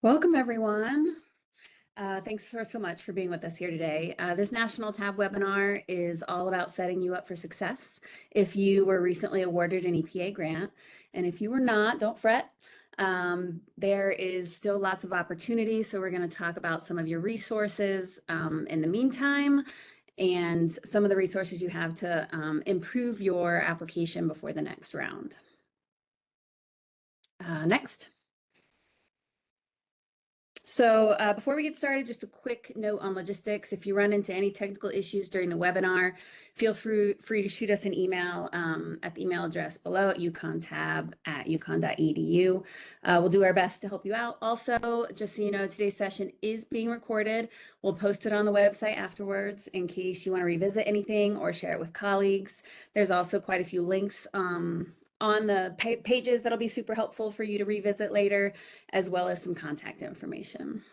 Welcome, everyone. Thanks so much for being with us here today. This National TAB webinar is all about setting you up for success if you were recently awarded an EPA grant. And if you were not, don't fret. There is still lots of opportunity. So we're going to talk about some of your resources in the meantime and some of the resources you have to improve your application before the next round. Next. So before we get started, just a quick note on logistics. If you run into any technical issues during the webinar, feel free to shoot us an email at the email address below at ucontab@uconn.edu. We'll do our best to help you out. Also, just so you know, today's session is being recorded. We'll post it on the website afterwards in case you want to revisit anything or share it with colleagues. There's also quite a few links on the pages that'll be super helpful for you to revisit later, as well as some contact information.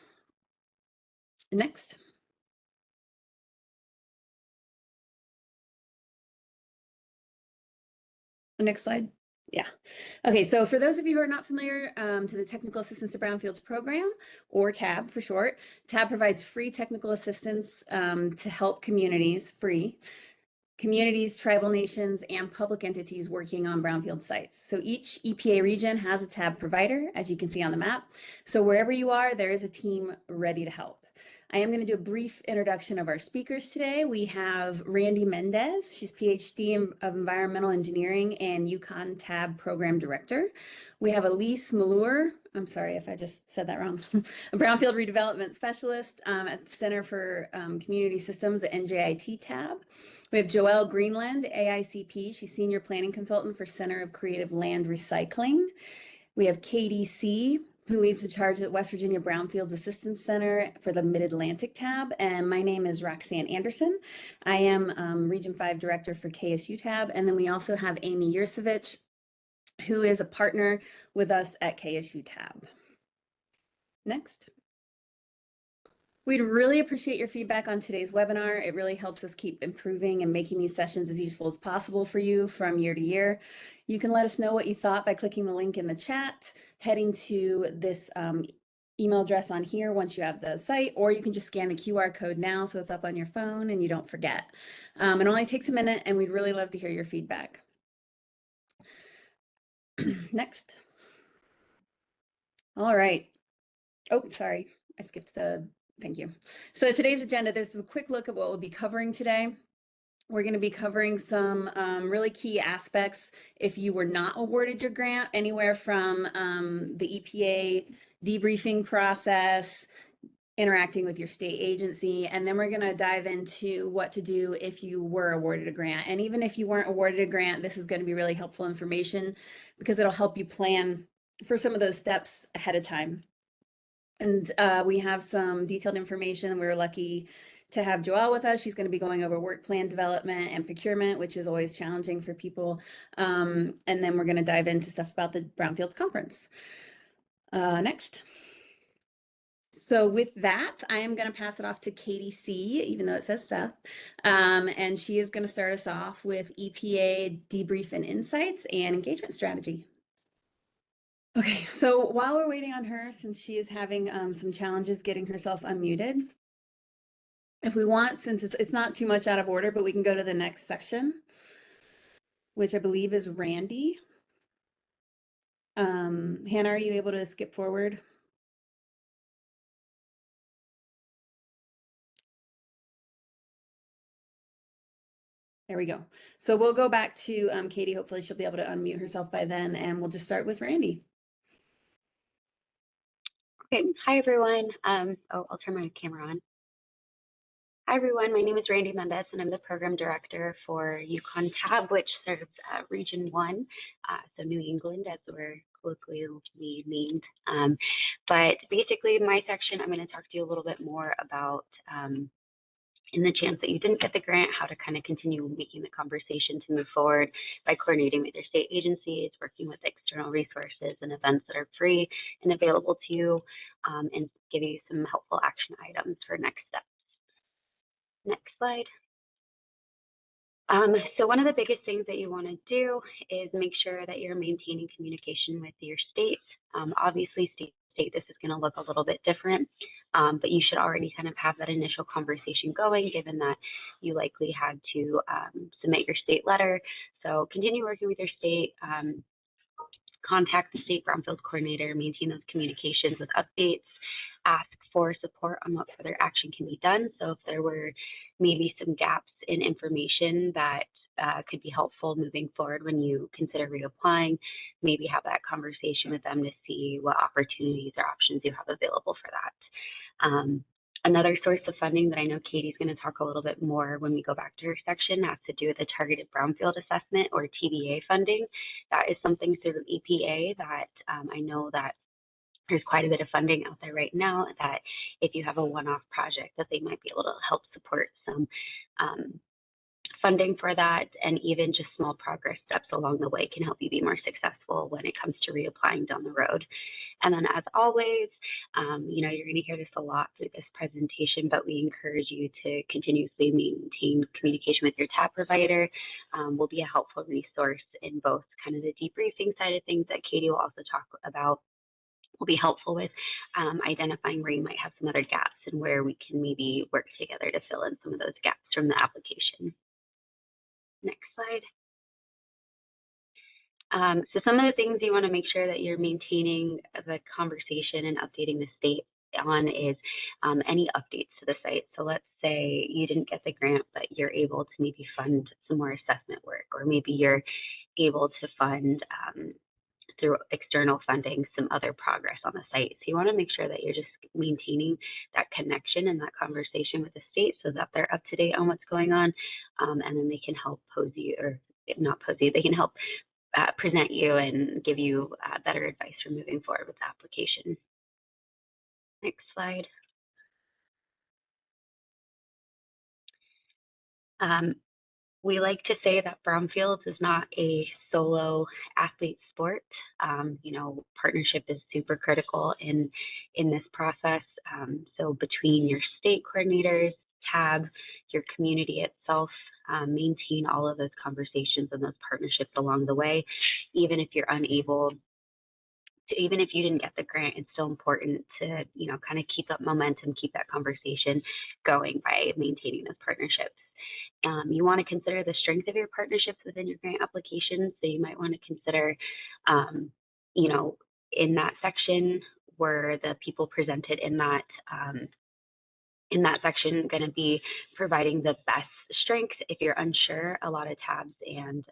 Next. Next slide. Yeah. Okay, so for those of you who are not familiar to the Technical Assistance to Brownfields program, or TAB for short, TAB provides free technical assistance to help communities, tribal nations, and public entities working on brownfield sites. So each EPA region has a TAB provider, as you can see on the map. So wherever you are, there is a team ready to help. I am going to do a brief introduction of our speakers today. We have Randy Mendez. She's PhD of Environmental Engineering and UConn TAB Program Director. We have Elise Malure. I'm sorry if I just said that wrong. A Brownfield Redevelopment Specialist at the Center for Community Systems at NJIT TAB. We have Joelle Greenland, AICP. She's Senior Planning Consultant for Center of Creative Land Recycling. We have Katie C., who leads the charge at West Virginia Brownfields Assistance Center for the Mid-Atlantic TAB. And my name is Roxanne Anderson. I am Region 5 Director for KSU TAB. And then we also have Amy Yursevich, who is a partner with us at KSU TAB. Next. We'd really appreciate your feedback on today's webinar. It really helps us keep improving and making these sessions as useful as possible for you from year to year. You can let us know what you thought by clicking the link in the chat, heading to this email address on here once you have the site, or you can just scan the QR code now so it's up on your phone and you don't forget. It only takes a minute and we'd really love to hear your feedback. Next. All right. Oh, sorry, I skipped the... Thank you. So today's agenda, this is a quick look at what we'll be covering today. We're going to be covering some really key aspects if you were not awarded your grant, anywhere from the EPA debriefing process, interacting with your state agency, and then we're going to dive into what to do if you were awarded a grant. And even if you weren't awarded a grant, this is going to be really helpful information because it'll help you plan for some of those steps ahead of time. And we have some detailed information. We were lucky to have Joelle with us. She's going to be going over work plan development and procurement, which is always challenging for people. And then we're going to dive into stuff about the Brownfields Conference. Next. So with that, I am going to pass it off to Katie C., even though it says Seth. And she is going to start us off with EPA debrief and insights and engagement strategy. Okay, so while we're waiting on her, since she is having some challenges getting herself unmuted, if we want, since it's not too much out of order, but we can go to the next section, which I believe is Randy. Hannah, are you able to skip forward? There we go. So we'll go back to Katie. Hopefully she'll be able to unmute herself by then, and we'll just start with Randy. Okay, hi everyone. I'll turn my camera on. Hi everyone, my name is Randy Mendez and I'm the Program Director for UConn TAB, which serves Region 1, so New England as we're colloquially named. But basically my section, I'm going to talk to you a little bit more about in the chance that you didn't get the grant, how to kind of continue making the conversation to move forward by coordinating with your state agencies, working with external resources and events that are free and available to you, and give you some helpful action items for next steps. Next slide. So one of the biggest things that you want to do is make sure that you're maintaining communication with your state. Obviously, states state, this is going to look a little bit different, but you should already kind of have that initial conversation going, given that you likely had to submit your state letter. So continue working with your state, contact the state brownfield coordinator, maintain those communications with updates, ask for support on what further action can be done. So if there were maybe some gaps in information that could be helpful moving forward when you consider reapplying, maybe have that conversation with them to see what opportunities or options you have available for that. Another source of funding that I know Katie's going to talk a little bit more when we go back to her section has to do with the Targeted Brownfield Assessment, or TBA funding. That is something through EPA that I know that there's quite a bit of funding out there right now, that if you have a one-off project, that they might be able to help support some funding for that, and even just small progress steps along the way can help you be more successful when it comes to reapplying down the road. And then, as always, you're going to hear this a lot through this presentation, but we encourage you to continuously maintain communication with your TAB provider. Will be a helpful resource in both kind of the debriefing side of things that Katie will also talk about. Will be helpful with identifying where you might have some other gaps and where we can maybe work together to fill in some of those gaps from the application. Next slide. So some of the things you want to make sure that you're maintaining the conversation and updating the state on is any updates to the site. So let's say you didn't get the grant, but you're able to maybe fund some more assessment work, or maybe you're able to fund through external funding some other progress on the site. So you want to make sure that you're just maintaining that connection and that conversation with the state so that they're up to date on what's going on, and then they can help pose you, or not pose you, they can help present you and give you better advice for moving forward with the application. Next slide. We like to say that Brownfields is not a solo athlete sport. Partnership is super critical in this process. So between your state coordinators, TAB, your community itself, maintain all of those conversations and those partnerships along the way. Even if you're unable to, even if you didn't get the grant, it's still important to, kind of keep up momentum, keep that conversation going by maintaining those partnerships. You want to consider the strength of your partnerships within your grant application. So you might want to consider, in that section, were the people presented in that section going to be providing the best strength? If you're unsure, a lot of TABs and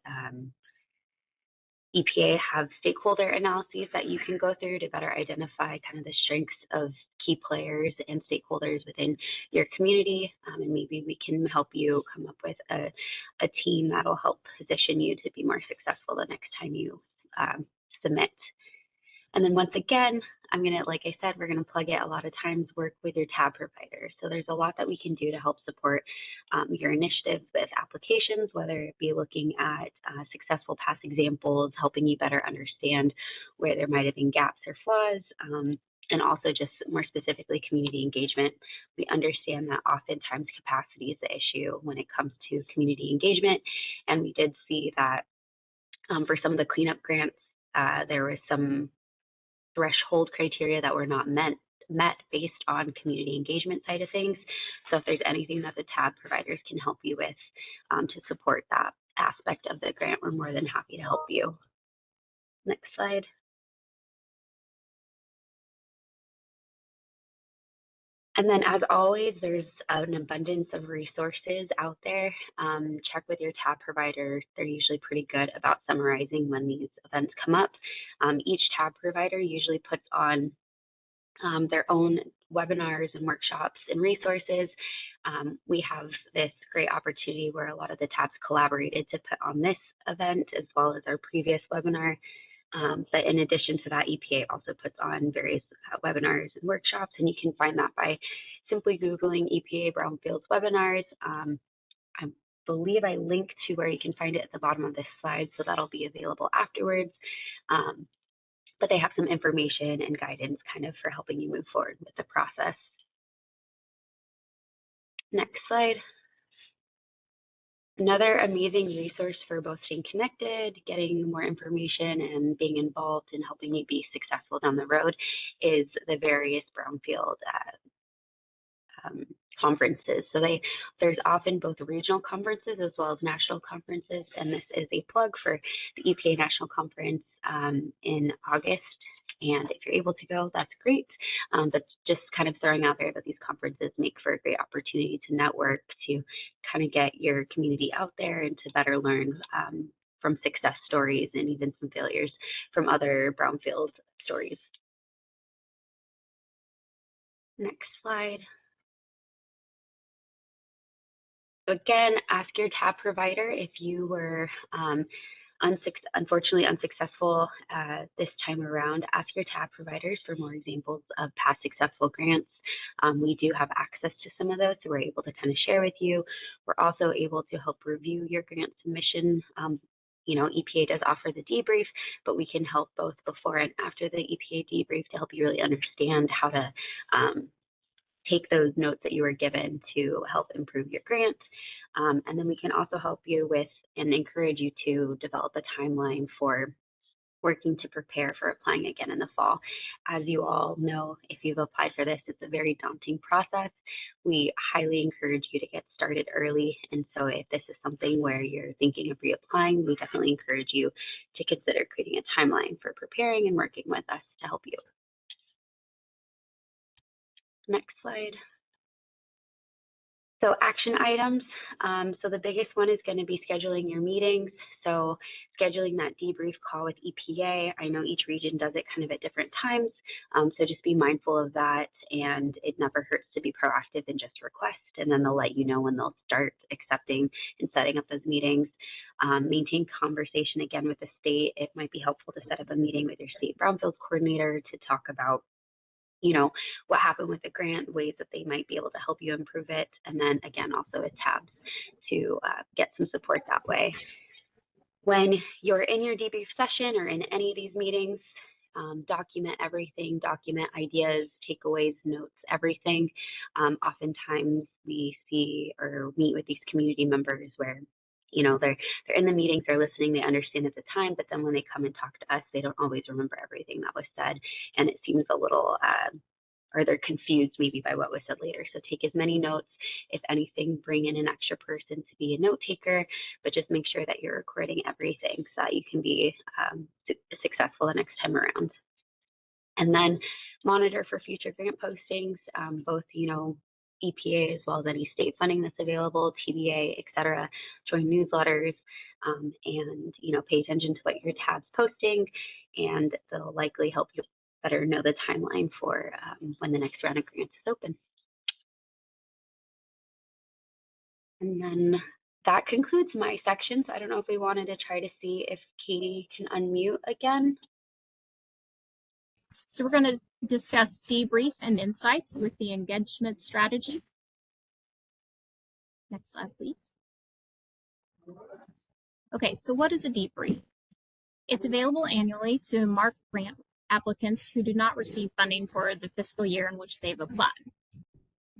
EPA have stakeholder analyses that you can go through to better identify kind of the strengths of key players and stakeholders within your community, and maybe we can help you come up with a team that'll help position you to be more successful the next time you submit. And then once again, like I said, we're gonna plug it a lot of times, work with your TAB provider. So there's a lot that we can do to help support your initiatives with applications, whether it be looking at successful past examples, helping you better understand where there might have been gaps or flaws, and also just more specifically community engagement. We understand that oftentimes capacity is the issue when it comes to community engagement. And we did see that for some of the cleanup grants, there was some threshold criteria that were not met based on community engagement side of things. So if there's anything that the TAB providers can help you with to support that aspect of the grant, we're more than happy to help you. Next slide. And then, as always, there's an abundance of resources out there. Check with your TAB provider. They're usually pretty good about summarizing when these events come up. Each TAB provider usually puts on their own webinars and workshops and resources. We have this great opportunity where a lot of the TABs collaborated to put on this event as well as our previous webinar. But in addition to that, EPA also puts on various webinars and workshops, and you can find that by simply Googling EPA Brownfield webinars. I believe I link to where you can find it at the bottom of this slide, so that'll be available afterwards. But they have some information and guidance kind of for helping you move forward with the process. Next slide. Another amazing resource for both staying connected, getting more information, and being involved in helping you be successful down the road is the various Brownfield conferences. So there's often both regional conferences as well as national conferences, and this is a plug for the EPA National Conference in August. And if you're able to go, that's great. But just kind of throwing out there that these conferences make for a great opportunity to network, to kind of get your community out there and to better learn from success stories and even some failures from other Brownfield stories. Next slide. So again, ask your TAB provider if you were unfortunately unsuccessful this time around. Ask your TAB providers for more examples of past successful grants. We do have access to some of those, so we're able to kind of share with you. We're also able to help review your grant submission. You know, EPA does offer the debrief, but we can help both before and after the EPA debrief to help you really understand how to take those notes that you were given to help improve your grant. And then we can also help you with and encourage you to develop a timeline for working to prepare for applying again in the fall. As you all know, if you've applied for this, it's a very daunting process. We highly encourage you to get started early. And so if this is something where you're thinking of reapplying, we definitely encourage you to consider creating a timeline for preparing and working with us to help you. Next slide. So action items. So the biggest one is going to be scheduling your meetings. So scheduling that debrief call with EPA. I know each region does it kind of at different times. So just be mindful of that. And it never hurts to be proactive and just request. And then they'll let you know when they'll start accepting and setting up those meetings. Maintain conversation again with the state. It might be helpful to set up a meeting with your state Brownfield coordinator to talk about, you know, what happened with the grant, ways that they might be able to help you improve it. And then again, also a tab to get some support that way. When you're in your debrief session or in any of these meetings, document everything, document ideas, takeaways, notes, everything. Oftentimes we see or meet with these community members where, you know, they're in the meetings, they're listening, they understand at the time, but then when they come and talk to us, they don't always remember everything that was said, and it seems a little, or they're confused maybe by what was said later. So take as many notes. If anything, bring in an extra person to be a note taker, but just make sure that you're recording everything so that you can be successful the next time around. And then monitor for future grant postings, both, you know, EPA as well as any state funding that's available, TBA, et cetera. Join newsletters and, you know, pay attention to what your tab's posting, and they'll likely help you better know the timeline for when the next round of grants is open. And then that concludes my section. So I don't know if we wanted to try to see if Katie can unmute again. So we're going to discuss debrief and insights with the engagement strategy. Next slide, please. Okay, so what is a debrief? It's available annually to mark grant applicants who do not receive funding for the fiscal year in which they've applied.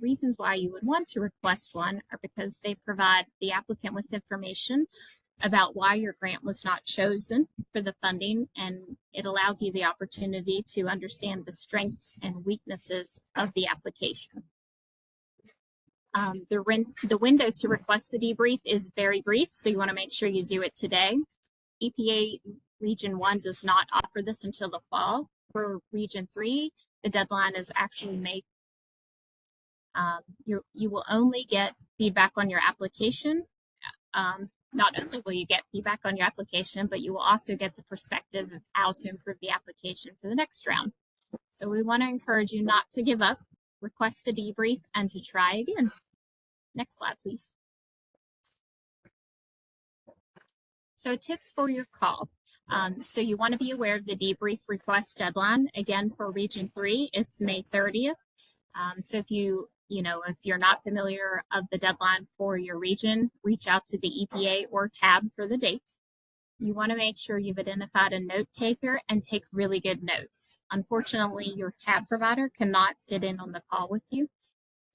Reasons why you would want to request one are because they provide the applicant with information about why your grant was not chosen for the funding, and it allows you the opportunity to understand the strengths and weaknesses of the application. The window to request the debrief is very brief, so you want to make sure you do it today. EPA Region 1 does not offer this until the fall. For Region 3, the deadline is actually May. You will only get feedback on your application. Not only will you get feedback on your application, but you will also get the perspective of how to improve the application for the next round. So we want to encourage you not to give up, request the debrief, and to try again. Next slide, please. So tips for your call. So you want to be aware of the debrief request deadline. Again, for Region 3, it's May 30th. So if if you're not familiar of the deadline for your region, reach out to the EPA or TAB for the date. You want to make sure you've identified a note taker and take really good notes. Unfortunately, your TAB provider cannot sit in on the call with you.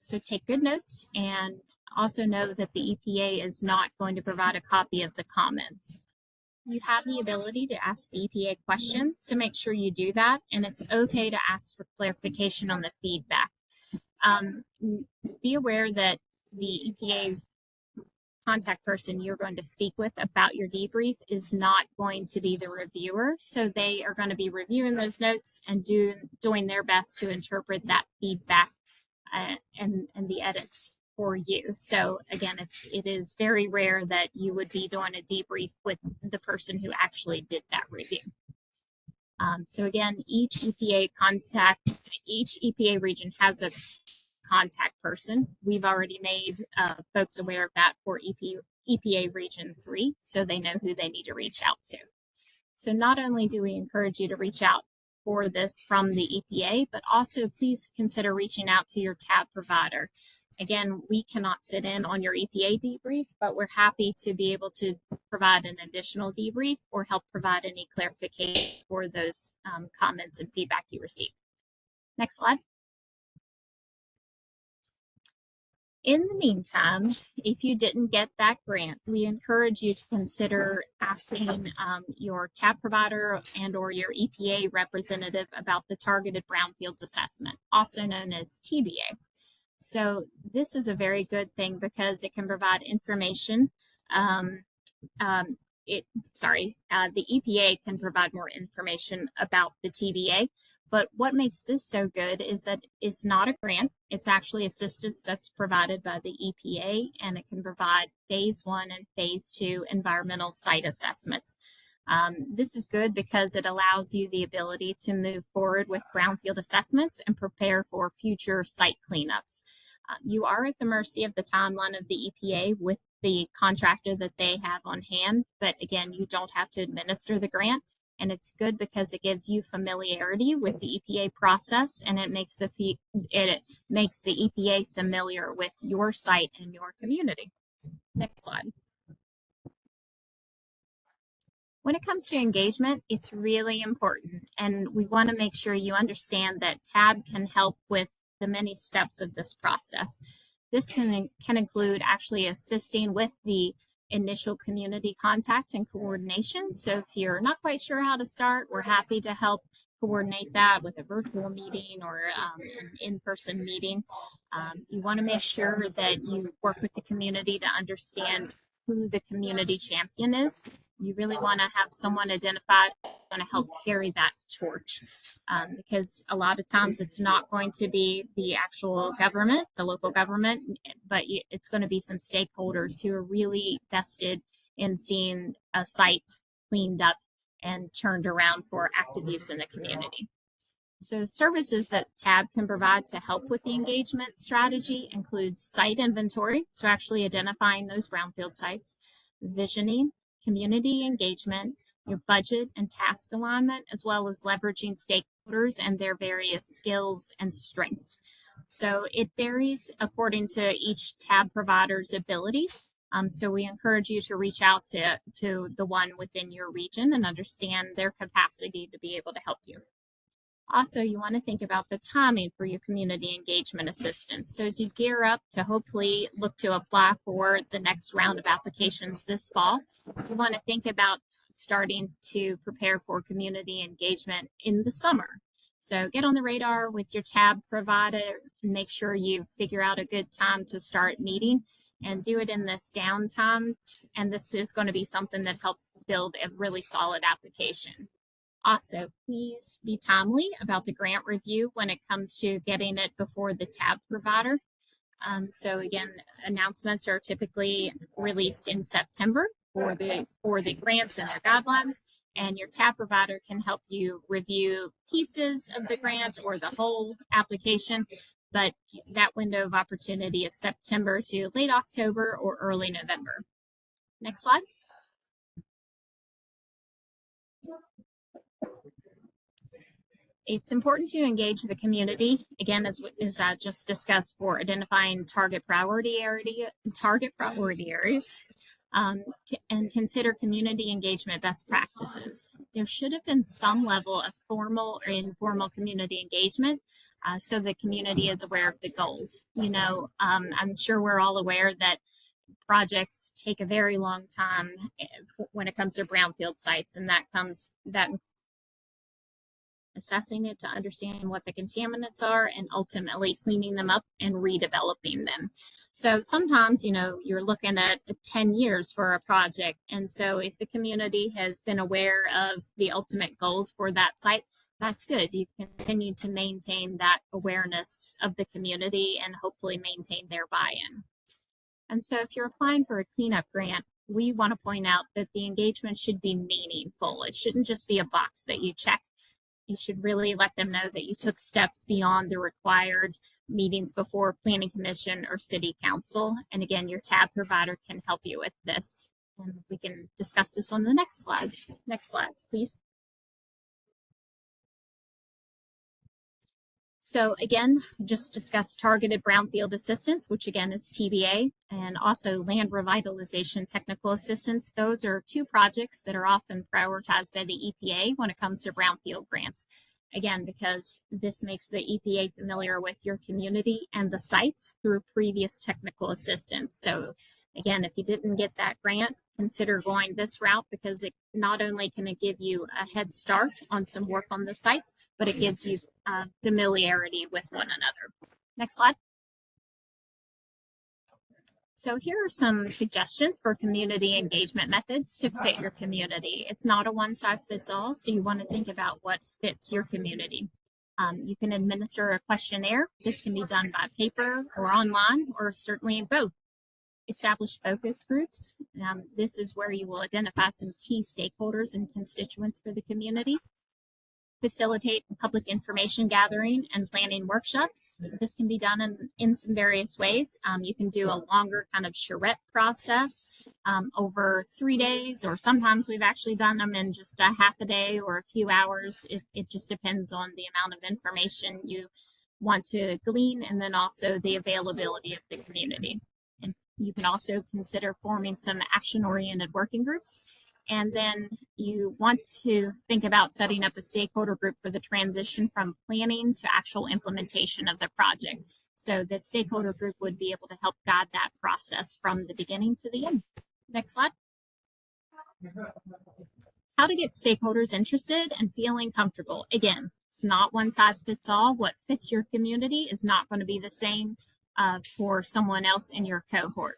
So take good notes, and also know that the EPA is not going to provide a copy of the comments. You have the ability to ask the EPA questions, so make sure you do that, and it's okay to ask for clarification on the feedback. Be aware that the EPA contact person you're going to speak with about your debrief is not going to be the reviewer. So they are going to be reviewing those notes and doing their best to interpret that feedback and the edits for you. So again, it is very rare that you would be doing a debrief with the person who actually did that review. So again, each EPA region has a contact person. We've already made folks aware of that for EPA Region 3, so they know who they need to reach out to. So not only do we encourage you to reach out for this from the EPA, but also please consider reaching out to your TAB provider. Again, we cannot sit in on your EPA debrief, but we're happy to be able to provide an additional debrief or help provide any clarification for those comments and feedback you receive. Next slide. In the meantime, if you didn't get that grant, we encourage you to consider asking your TAB provider and or your EPA representative about the Targeted Brownfields Assessment, also known as TBA. So this is a very good thing because it can provide information. The EPA can provide more information about the TBA, but what makes this so good is that it's not a grant. It's actually assistance that's provided by the EPA, and it can provide phase 1 and phase 2 environmental site assessments. This is good because it allows you the ability to move forward with brownfield assessments and prepare for future site cleanups. You are at the mercy of the timeline of the EPA with the contractor that they have on hand, but again, you don't have to administer the grant, and it's good because it gives you familiarity with the EPA process, and it makes the EPA familiar with your site and your community. Next slide. When it comes to engagement, it's really important, and we want to make sure you understand that TAB can help with the many steps of this process. This can include actually assisting with the initial community contact and coordination. So if you're not quite sure how to start, we're happy to help coordinate that with a virtual meeting or an in-person meeting. You want to make sure that you work with the community to understand who the community champion is. You really want to have someone identified who's going to help carry that torch, because a lot of times it's not going to be the actual government, the local government, but it's going to be some stakeholders who are really vested in seeing a site cleaned up and turned around for active use in the community. So services that TAB can provide to help with the engagement strategy includes site inventory, so actually identifying those brownfield sites, visioning, community engagement, your budget and task alignment, as well as leveraging stakeholders and their various skills and strengths. So it varies according to each TAB provider's abilities. So we encourage you to reach out to the one within your region and understand their capacity to be able to help you. Also, you want to think about the timing for your community engagement assistance. So as you gear up to hopefully look to apply for the next round of applications this fall, you want to think about starting to prepare for community engagement in the summer. So get on the radar with your TAB provider, make sure you figure out a good time to start meeting and do it in this downtime. And this is going to be something that helps build a really solid application. Also, please be timely about the grant review when it comes to getting it before the TAB provider. So again, announcements are typically released in September for the grants and their guidelines, and your TAB provider can help you review pieces of the grant or the whole application, but that window of opportunity is September to late October or early November. Next slide. It's important to engage the community, again, as I just discussed, for identifying target priority areas, and consider community engagement best practices. There should have been some level of formal or informal community engagement so the community is aware of the goals. I'm sure we're all aware that projects take a very long time when it comes to brownfield sites, and that assessing it to understand what the contaminants are and ultimately cleaning them up and redeveloping them. So sometimes, you're looking at 10 years for a project. And so if the community has been aware of the ultimate goals for that site, that's good. You continue to maintain that awareness of the community and hopefully maintain their buy-in. And so if you're applying for a cleanup grant, we want to point out that the engagement should be meaningful. It shouldn't just be a box that you check. You should really let them know that you took steps beyond the required meetings before Planning Commission or City Council. And again, your tab provider can help you with this. And we can discuss this on the next slides. Next slides, please. So again, just discussed targeted brownfield assistance, which again is TBA, and also land revitalization technical assistance. Those are two projects that are often prioritized by the EPA when it comes to brownfield grants. Again, because this makes the EPA familiar with your community and the sites through previous technical assistance. So again, if you didn't get that grant, consider going this route, because it not only can it give you a head start on some work on the site, but it gives you familiarity with one another. Next slide. So here are some suggestions for community engagement methods to fit your community. It's not a one-size-fits-all, so you want to think about what fits your community. You can administer a questionnaire. This can be done by paper or online, or certainly both. Establish focus groups. This is where you will identify some key stakeholders and constituents for the community. Facilitate public information gathering and planning workshops. This can be done in some various ways. You can do a longer kind of charrette process over 3 days, or sometimes we've actually done them in just a half a day or a few hours. It just depends on the amount of information you want to glean, and then also the availability of the community. And you can also consider forming some action-oriented working groups. And then you want to think about setting up a stakeholder group for the transition from planning to actual implementation of the project. So the stakeholder group would be able to help guide that process from the beginning to the end. Next slide. How to get stakeholders interested and feeling comfortable. Again, it's not one size fits all. What fits your community is not going to be the same for someone else in your cohort.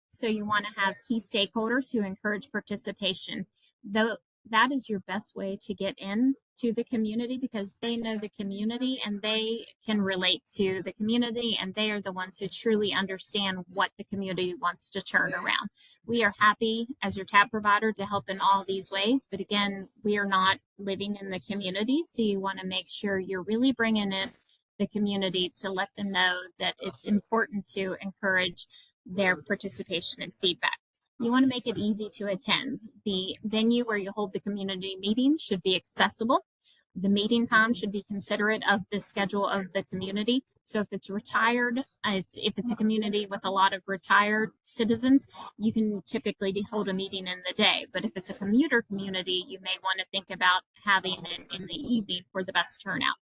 So you want to have key stakeholders who encourage participation. Though that is your best way to get into the community, because they know the community and they can relate to the community, and they are the ones who truly understand what the community wants to turn around. We are happy as your tab provider to help in all these ways, but again, we are not living in the community, so you want to make sure you're really bringing in the community to let them know that it's important to encourage their participation and feedback. You want to make it easy to attend. The venue where you hold the community meeting should be accessible. The meeting time should be considerate of the schedule of the community. So if it's retired, if it's a community with a lot of retired citizens, you can typically hold a meeting in the day. But if it's a commuter community, you may want to think about having it in the evening for the best turnout.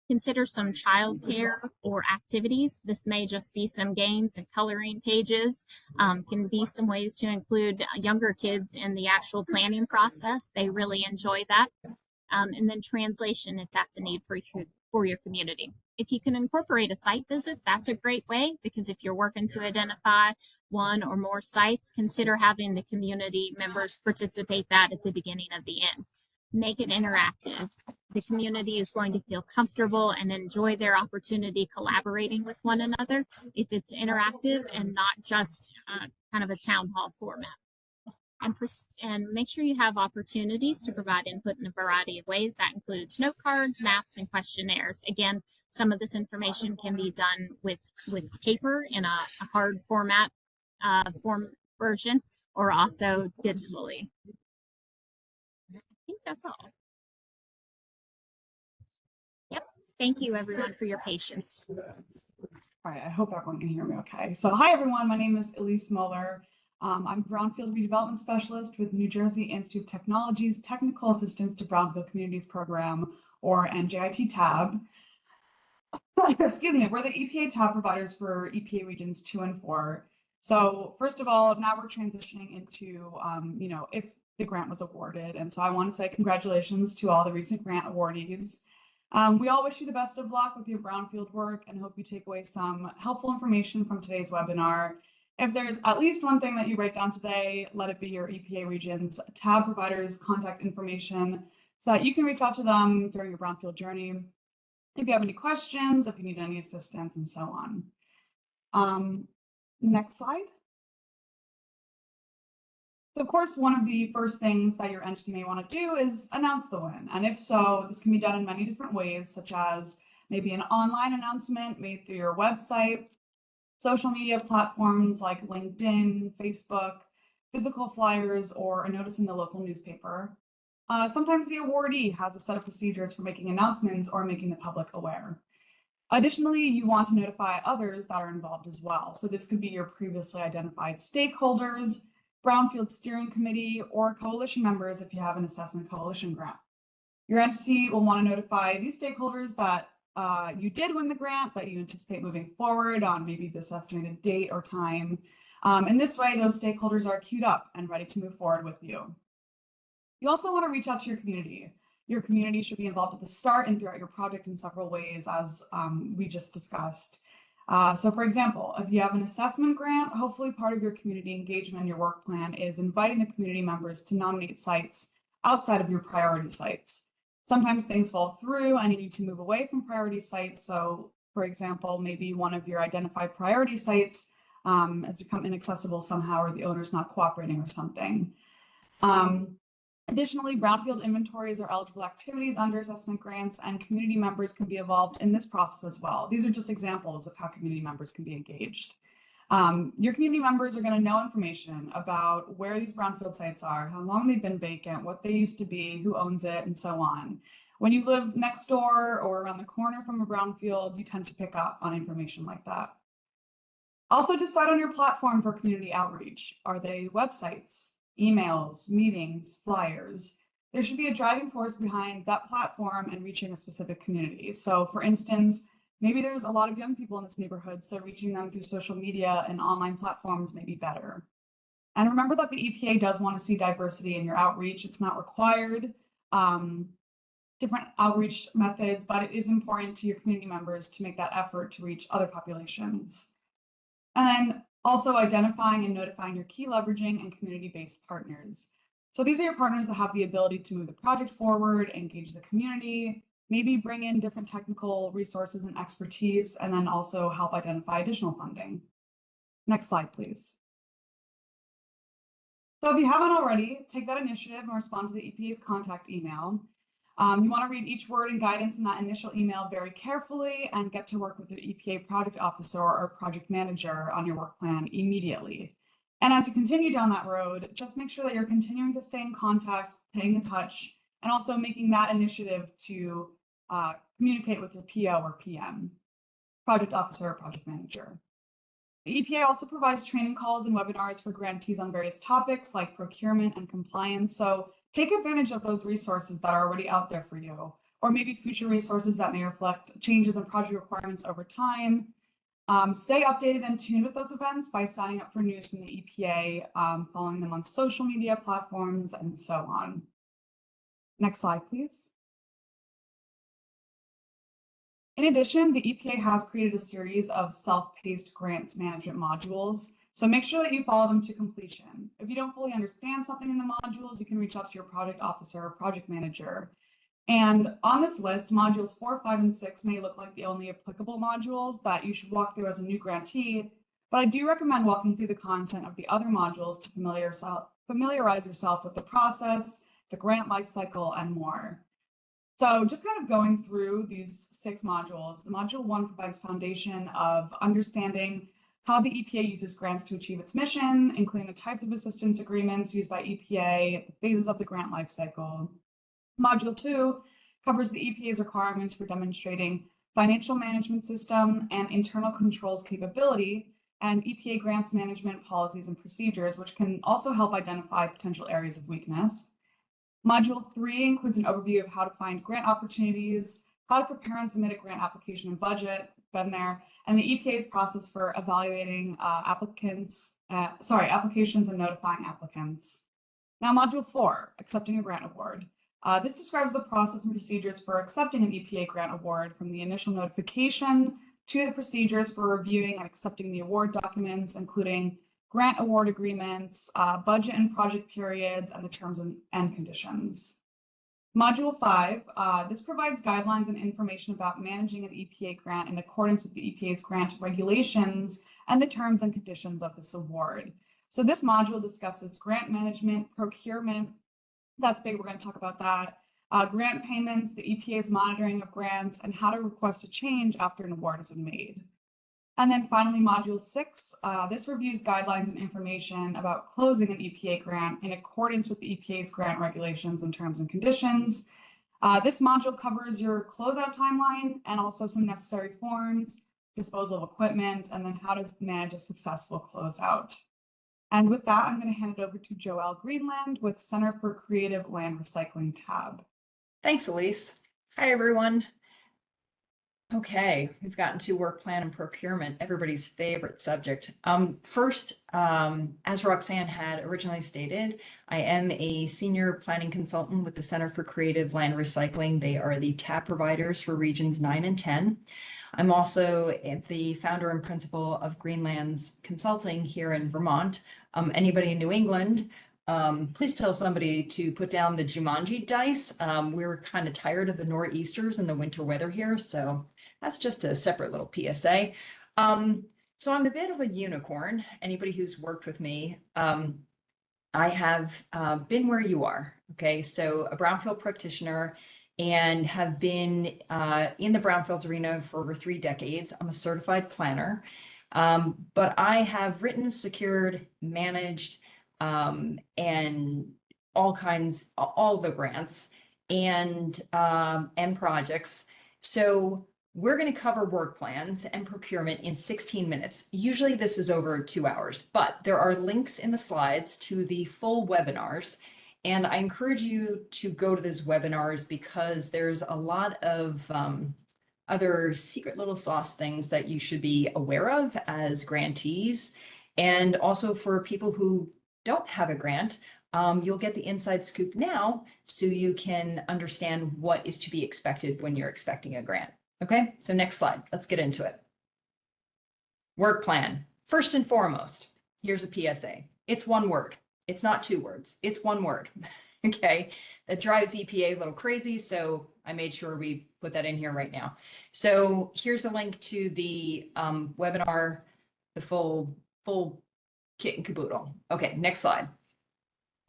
Consider some childcare or activities. This may just be some games and coloring pages. Can be some ways to include younger kids in the actual planning process. They really enjoy that. And then translation, if that's a need for your community. If you can incorporate a site visit, that's a great way, because if you're working to identify one or more sites, consider having the community members participate that at the beginning of the end. Make it interactive. The community is going to feel comfortable and enjoy their opportunity collaborating with one another if it's interactive and not just kind of a town hall format. And make sure you have opportunities to provide input in a variety of ways. That includes note cards, maps, and questionnaires. Again, some of this information can be done with paper in a hard format form version, or also digitally. I think that's all. Yep. Thank you, everyone, for your patience. All right, I hope everyone can hear me okay. So hi, everyone. My name is Elise Muller. I'm Brownfield Redevelopment Specialist with New Jersey Institute of Technology's Technical Assistance to Brownfield Communities Program, or NJIT TAB. excuse me, we're the EPA top providers for EPA regions 2 and 4. So first of all, now we're transitioning into, if the grant was awarded. And so I want to say congratulations to all the recent grant awardees. We all wish you the best of luck with your brownfield work and hope you take away some helpful information from today's webinar. If there's at least one thing that you write down today, let it be your EPA region's tab providers' contact information so that you can reach out to them during your brownfield journey if you have any questions, if you need any assistance, and so on. Next slide. So of course, one of the first things that your entity may want to do is announce the win. And if so, this can be done in many different ways, such as maybe an online announcement made through your website, social media platforms like LinkedIn, Facebook, physical flyers, or a notice in the local newspaper. Sometimes the awardee has a set of procedures for making announcements or making the public aware. Additionally, you want to notify others that are involved as well. So this could be your previously identified stakeholders, Brownfield Steering Committee, or coalition members if you have an assessment coalition grant. Your entity will want to notify these stakeholders that you did win the grant, that you anticipate moving forward on maybe this estimated date or time. In this way, those stakeholders are queued up and ready to move forward with you. You also want to reach out to your community. Your community should be involved at the start and throughout your project in several ways, as we just discussed. So for example, if you have an assessment grant, hopefully part of your community engagement in your work plan is inviting the community members to nominate sites outside of your priority sites. Sometimes things fall through and you need to move away from priority sites. So for example, maybe one of your identified priority sites has become inaccessible somehow, or the owner's not cooperating or something. Additionally, brownfield inventories are eligible activities under assessment grants, and community members can be involved in this process as well. These are just examples of how community members can be engaged. Your community members are going to know information about where these brownfield sites are, how long they've been vacant, what they used to be, who owns it, and so on. When you live next door or around the corner from a brownfield, you tend to pick up on information like that. Also decide on your platform for community outreach. Are they websites, emails, meetings, flyers? There should be a driving force behind that platform and reaching a specific community. So for instance, maybe there's a lot of young people in this neighborhood, so reaching them through social media and online platforms may be better. And remember that the EPA does want to see diversity in your outreach. It's not required, different outreach methods, but it is important to your community members to make that effort to reach other populations. And also identifying and notifying your key leveraging and community-based partners. So these are your partners that have the ability to move the project forward, engage the community, maybe bring in different technical resources and expertise, and then also help identify additional funding. Next slide, please. So if you haven't already, take that initiative and respond to the EPA's contact email. You want to read each word and guidance in that initial email very carefully and get to work with your EPA project officer or project manager on your work plan immediately. And as you continue down that road, just make sure that you're continuing to stay in contact, staying in touch, and also making that initiative to communicate with your PO or PM, project officer or project manager. The EPA also provides training calls and webinars for grantees on various topics like procurement and compliance. So take advantage of those resources that are already out there for you, or maybe future resources that may reflect changes in project requirements over time. Stay updated and tuned with those events by signing up for news from the EPA, following them on social media platforms, and so on. Next slide, please. In addition, the EPA has created a series of self-paced grants management modules. So make sure that you follow them to completion. If you don't fully understand something in the modules, you can reach out to your project officer or project manager. And on this list, modules 4, 5, and 6 may look like the only applicable modules that you should walk through as a new grantee, but I do recommend walking through the content of the other modules to familiarize yourself with the process, the grant lifecycle, and more. So just kind of going through these 6 modules, Module 1 provides foundation of understanding how the EPA uses grants to achieve its mission, including the types of assistance agreements used by EPA, the phases of the grant lifecycle. Module 2 covers the EPA's requirements for demonstrating financial management system and internal controls capability, and EPA grants management policies and procedures, which can also help identify potential areas of weakness. Module 3 includes an overview of how to find grant opportunities, how to prepare and submit a grant application and budget, been there, and the EPA's process for evaluating applications and notifying applicants. Now, Module 4, accepting a grant award. This describes the process and procedures for accepting an EPA grant award, from the initial notification to the procedures for reviewing and accepting the award documents, including grant award agreements, budget and project periods, and the terms and conditions. Module 5, this provides guidelines and information about managing an EPA grant in accordance with the EPA's grant regulations and the terms and conditions of this award. So this module discusses grant management, procurement, that's big, we're going to talk about that, grant payments, the EPA's monitoring of grants, and how to request a change after an award has been made. And then finally, Module 6, this reviews guidelines and information about closing an EPA grant in accordance with the EPA's grant regulations and terms and conditions. This module covers your closeout timeline and also some necessary forms, disposal of equipment, and then how to manage a successful closeout. And with that, I'm going to hand it over to Joelle Greenland with Center for Creative Land Recycling tab. Thanks, Elise. Hi, everyone. Okay, we've gotten to work plan and procurement, everybody's favorite subject. First, as Roxanne had originally stated, I am a senior planning consultant with the Center for Creative Land Recycling. They are the tab providers for regions 9 and 10. I'm also the founder and principal of Greenlands Consulting here in Vermont. Anybody in New England, please tell somebody to put down the Jumanji dice. We're kind of tired of the nor'easters and the winter weather here, so that's just a separate little PSA. So I'm a bit of a unicorn. Anybody who's worked with me, I have been where you are. Okay, so a brownfield practitioner and have been in the brownfields arena for over 3 decades. I'm a certified planner, but I have written, secured, managed, and all the grants and projects. So we're going to cover work plans and procurement in 16 minutes. Usually this is over 2 hours, but there are links in the slides to the full webinars. And I encourage you to go to these webinars because there's a lot of other secret little sauce things that you should be aware of as grantees. And also for people who don't have a grant, you'll get the inside scoop now so you can understand what is to be expected when you're expecting a grant. Okay, so next slide, let's get into it. Work plan. First and foremost, here's a PSA. It's one word. It's not 2 words. It's one word. Okay, that drives EPA a little crazy, so I made sure we put that in here right now. So here's a link to the webinar, the full kit and caboodle. Okay, next slide.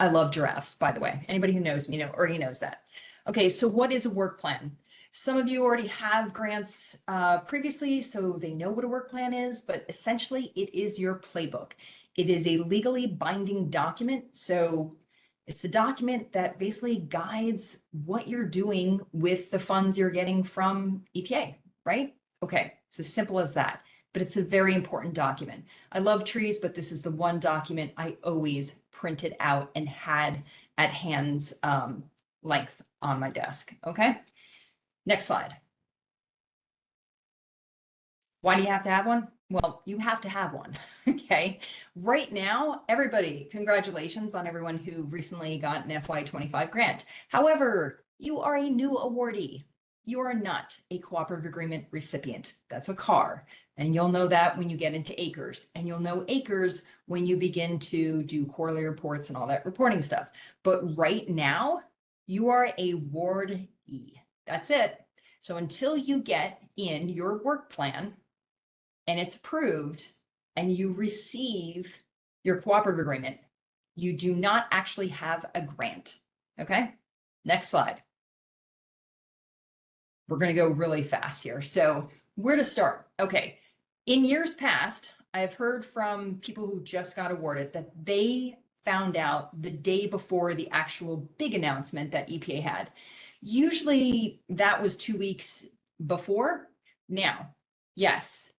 I love giraffes, by the way. Anybody who knows me already knows that. Okay, so what is a work plan? Some of you already have grants previously, so they know what a work plan is, but essentially it is your playbook. It is a legally binding document. So it's the document that basically guides what you're doing with the funds you're getting from EPA, right? Okay, it's as simple as that, but it's a very important document. I love trees, but this is the one document I always printed out and had at hand's length on my desk, okay? Next slide. Why do you have to have one? Well, you have to have one, okay? Right now, everybody, congratulations on everyone who recently got an FY25 grant. However, you are a new awardee. You are not a cooperative agreement recipient. That's a CAR. And you'll know that when you get into acres. And you'll know acres when you begin to do quarterly reports and all that reporting stuff. But right now, you are a awardee. That's it. So until you get in your work plan and it's approved and you receive your cooperative agreement, you do not actually have a grant. Okay, next slide. We're going to go really fast here. So where to start? Okay, in years past, I've heard from people who just got awarded that they found out the day before the actual big announcement that EPA had. Usually that was 2 weeks before. Now, yes,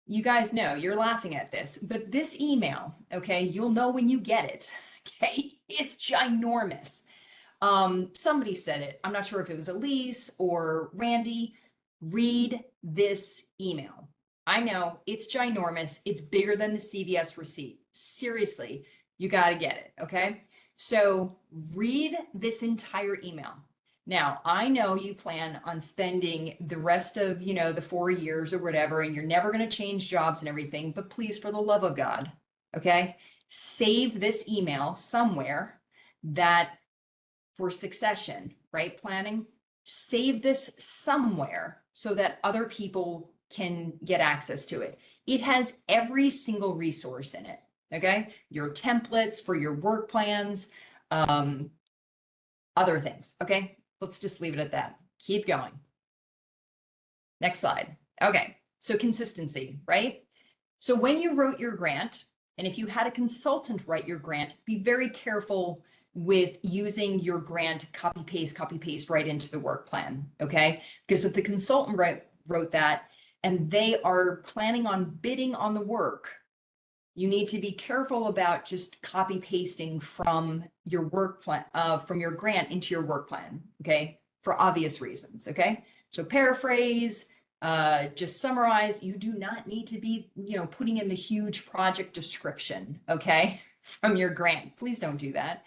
you guys know, you're laughing at this, but this email, okay, you'll know when you get it, okay, it's ginormous. Somebody said it. I'm not sure if it was Elise or Randy. Read this email. I know it's ginormous. It's bigger than the CVS receipt. Seriously, you got to get it. Okay. So read this entire email. Now, I know you plan on spending the rest of, the 4 years or whatever, and you're never going to change jobs and everything, but please, for the love of God, okay, save this email somewhere that for succession, right? Planning, save this somewhere so that other people can get access to it. It has every single resource in it, okay? Your templates for your work plans, other things, okay? Let's just leave it at that. Keep going. Next slide. Okay, so consistency, right? So when you wrote your grant, and if you had a consultant write your grant, be very careful with using your grant copy paste right into the work plan, okay? Because if the consultant wrote that and they are planning on bidding on the work, you need to be careful about just copy pasting from your work plan, from your grant into your work plan, okay? For obvious reasons, okay? So paraphrase, just summarize. You do not need to be, putting in the huge project description, okay? From your grant. Please don't do that.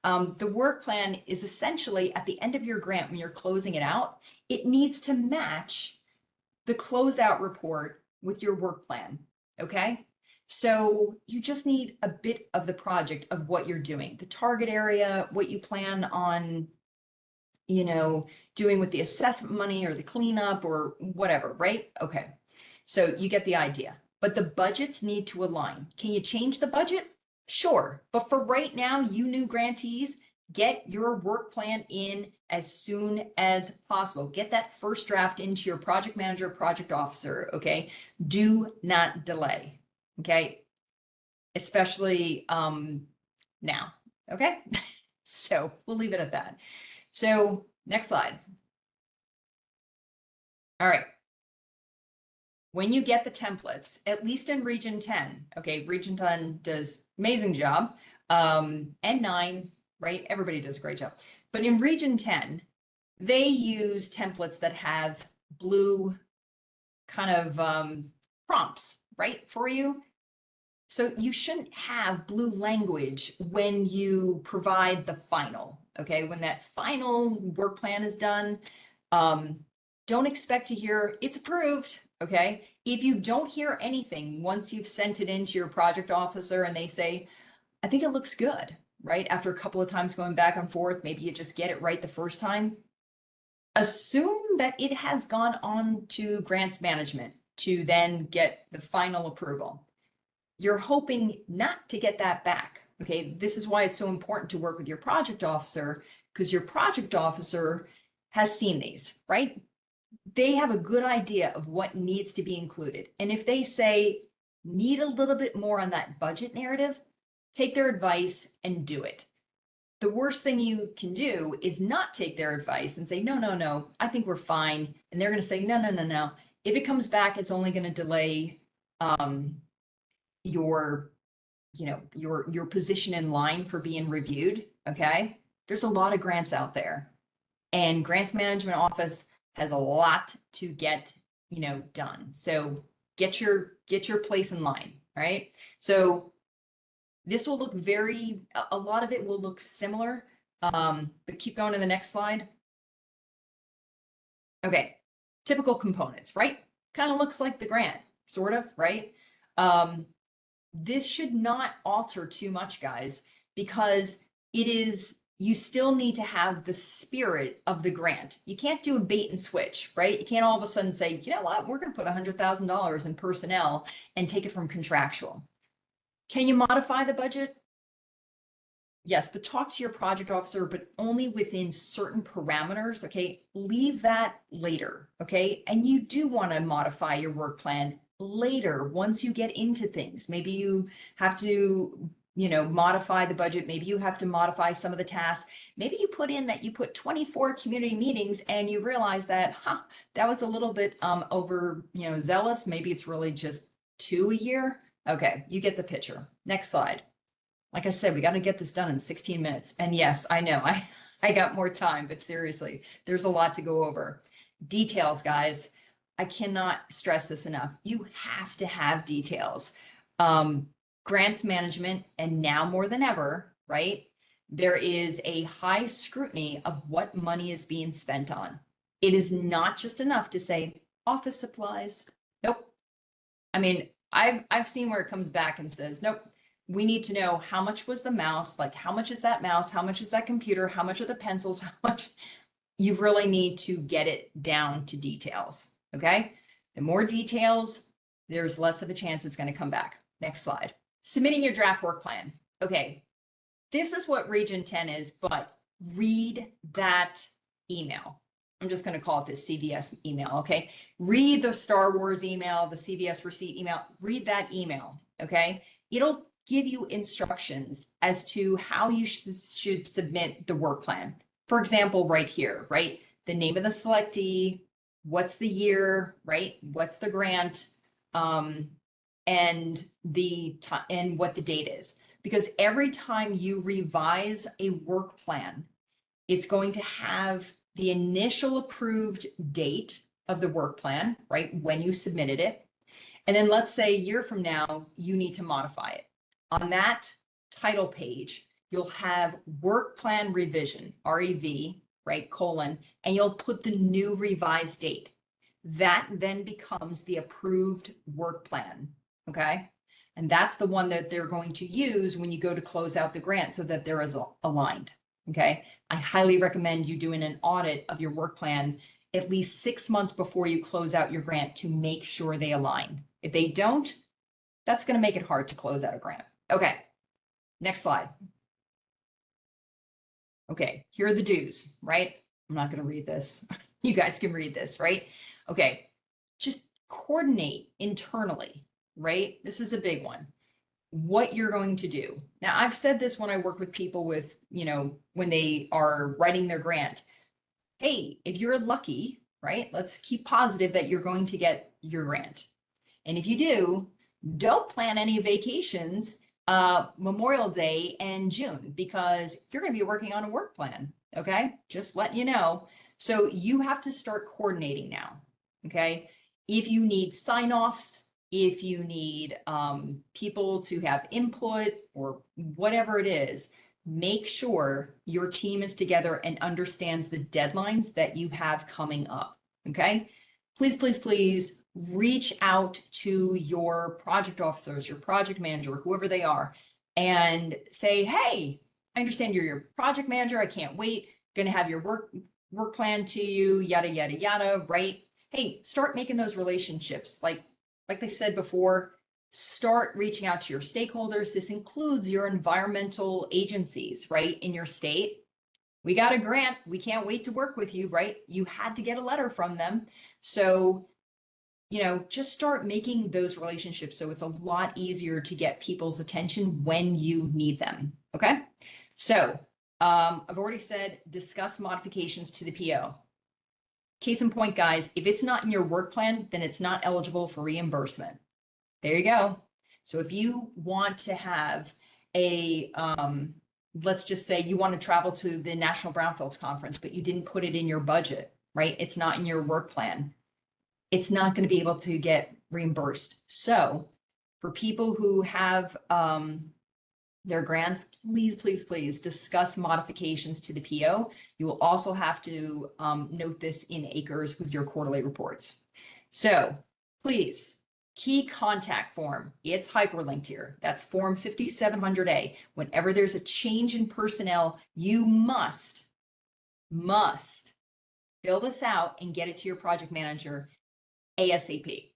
The work plan is essentially at the end of your grant, when you're closing it out, it needs to match the closeout report with your work plan, okay? So you just need a bit of the project of what you're doing, the target area, what you plan on, doing with the assessment money or the cleanup or whatever, right? Okay, so you get the idea. But the budgets need to align. Can you change the budget? Sure, but for right now, you new grantees, get your work plan in as soon as possible. Get that first draft into your project manager, project officer, okay? Do not delay, okay? Especially now, okay? So we'll leave it at that. So next slide. All right. When you get the templates, at least in Region 10, okay, Region 10 does amazing job, and 9, right? Everybody does a great job. But in Region 10, they use templates that have blue kind of prompts, right, for you. So you shouldn't have blue language when you provide the final, okay? When that final work plan is done, don't expect to hear it's approved, okay? If you don't hear anything once you've sent it into your project officer and they say, I think it looks good, right? After a couple of times going back and forth, maybe you just get it right the first time. Assume that it has gone on to grants management to then get the final approval. You're hoping not to get that back, okay? This is why it's so important to work with your project officer, because your project officer has seen these, right? They have a good idea of what needs to be included. And if they say, need a little bit more on that budget narrative, take their advice and do it. The worst thing you can do is not take their advice and say, no, I think we're fine. And they're going to say, no. If it comes back, it's only going to delay your position in line for being reviewed, okay? There's a lot of grants out there. And grants management office has a lot to get, done. So get your place in line, right? So this will look a lot of it will look similar, but keep going to the next slide. Okay, typical components, right? Kind of looks like the grant, sort of, right? This should not alter too much, guys, because you still need to have the spirit of the grant. You can't do a bait and switch, right? You can't all of a sudden say, you know what, we're going to put $100,000 in personnel and take it from contractual. Can you modify the budget? Yes, but talk to your project officer, but only within certain parameters, okay? Leave that later, okay? And you do want to modify your work plan later once you get into things. Maybe you have to, modify the budget. Maybe you have to modify some of the tasks. Maybe you put in that you put 24 community meetings and you realize that, that was a little bit over, zealous. Maybe it's really just 2 a year. Okay, you get the picture. Next slide. Like I said, we got to get this done in 16 minutes. And yes, I know, I I got more time, but seriously, there's a lot to go over. Details, guys. I cannot stress this enough. You have to have details. Grants management, and now more than ever, right? There is a high scrutiny of what money is being spent on. It is not just enough to say office supplies. Nope. I mean, I've seen where it comes back and says, nope, we need to know how much was the mouse, like how much is that mouse, how much is that computer, how much are the pencils, how much. You really need to get it down to details, okay? The more details, there's less of a chance it's going to come back. Next slide. Submitting your draft work plan. Okay, this is what Region 10 is, but read that email. I'm just going to call it the CVS email, okay? Read the Star Wars email, the CVS receipt email. Read that email, okay? It'll give you instructions as to how you should submit the work plan. For example, right here, right? The name of the selectee, what's the year, right? What's the grant, and what the date is. Because every time you revise a work plan, it's going to have the initial approved date of the work plan, right? When you submitted it. And then let's say a year from now, you need to modify it. On that title page, you'll have work plan revision, REV, right, colon, and you'll put the new revised date. That then becomes the approved work plan, okay? And that's the one that they're going to use when you go to close out the grant so that they're aligned, okay? I highly recommend you doing an audit of your work plan at least 6 months before you close out your grant to make sure they align. If they don't, that's going to make it hard to close out a grant. Okay, next slide. Okay, here are the do's, right? I'm not going to read this. You guys can read this, right? Okay, just coordinate internally, right? This is a big one. What you're going to do. Now, I've said this when I work with people with, when they are writing their grant. Hey, if you're lucky, right? Let's keep positive that you're going to get your grant. And if you do, don't plan any vacations Memorial Day and June, because you're going to be working on a work plan. Okay, just letting you know. So you have to start coordinating now. Okay, if you need sign-offs, if you need people to have input or whatever it is, make sure your team is together and understands the deadlines that you have coming up. Okay, please, please, please reach out to your project officers, your project manager, whoever they are, and say, hey, I understand you're your project manager. I can't wait. Going to have your work plan to you, yada, yada, yada, right? Hey, start making those relationships. Like they said before, start reaching out to your stakeholders. This includes your environmental agencies, right, in your state. We got a grant. We can't wait to work with you, right? You had to get a letter from them. So, just start making those relationships so it's a lot easier to get people's attention when you need them, okay? So I've already said, discuss modifications to the PO. Case in point, guys, if it's not in your work plan, then it's not eligible for reimbursement. There you go. So if you want to have a, let's just say you want to travel to the National Brownfields Conference, but you didn't put it in your budget, right? It's not in your work plan. It's not going to be able to get reimbursed. So for people who have their grants, please, please, please discuss modifications to the PO. You will also have to note this in acres with your quarterly reports. So please, key contact form, it's hyperlinked here. That's form 5700A. Whenever there's a change in personnel, you must fill this out and get it to your project manager ASAP.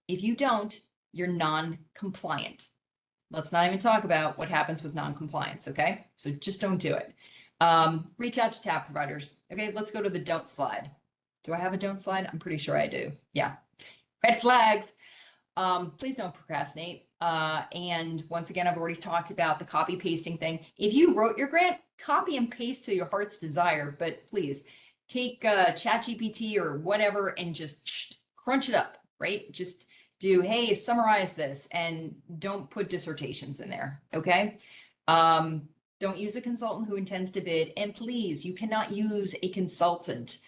If you don't, you're non-compliant. Let's not even talk about what happens with non-compliance, okay? So just don't do it. Reach out to tab providers. Okay, let's go to the don't slide. Do I have a don't slide? I'm pretty sure I do. Yeah. Red flags. Please don't procrastinate. And once again, I've already talked about the copy pasting thing. If you wrote your grant, copy and paste to your heart's desire, but please take ChatGPT or whatever and just crunch it up, right? Just do, hey, summarize this, and don't put dissertations in there, okay? Don't Don't use a consultant who intends to bid. And please, you cannot use a consultant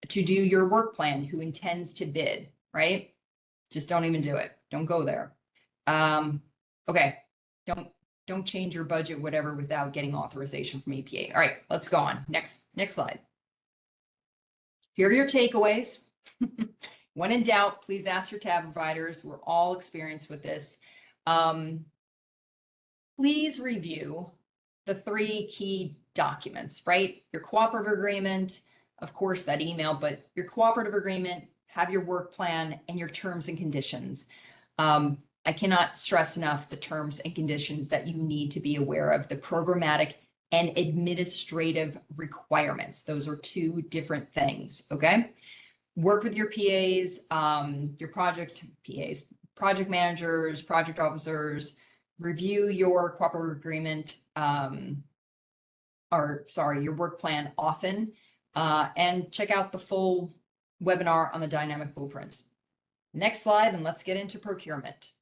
to do your work plan who intends to bid, right? Just don't even do it. Don't go there. Okay. Don't change your budget, whatever, without getting authorization from EPA. All right, let's go on. Next slide. Here are your takeaways. When in doubt, please ask your tab providers. We're all experienced with this. Please review the 3 key documents, right? Your cooperative agreement, of course, that email, but your cooperative agreement, have your work plan, and your terms and conditions. I cannot stress enough the terms and conditions that you need to be aware of, the programmatic and administrative requirements. Those are 2 different things, okay? Work with your PAs, your project PAs, project managers, project officers, review your cooperative agreement, your work plan often, and check out the full webinar on the dynamic blueprints. Next slide, and let's get into procurement.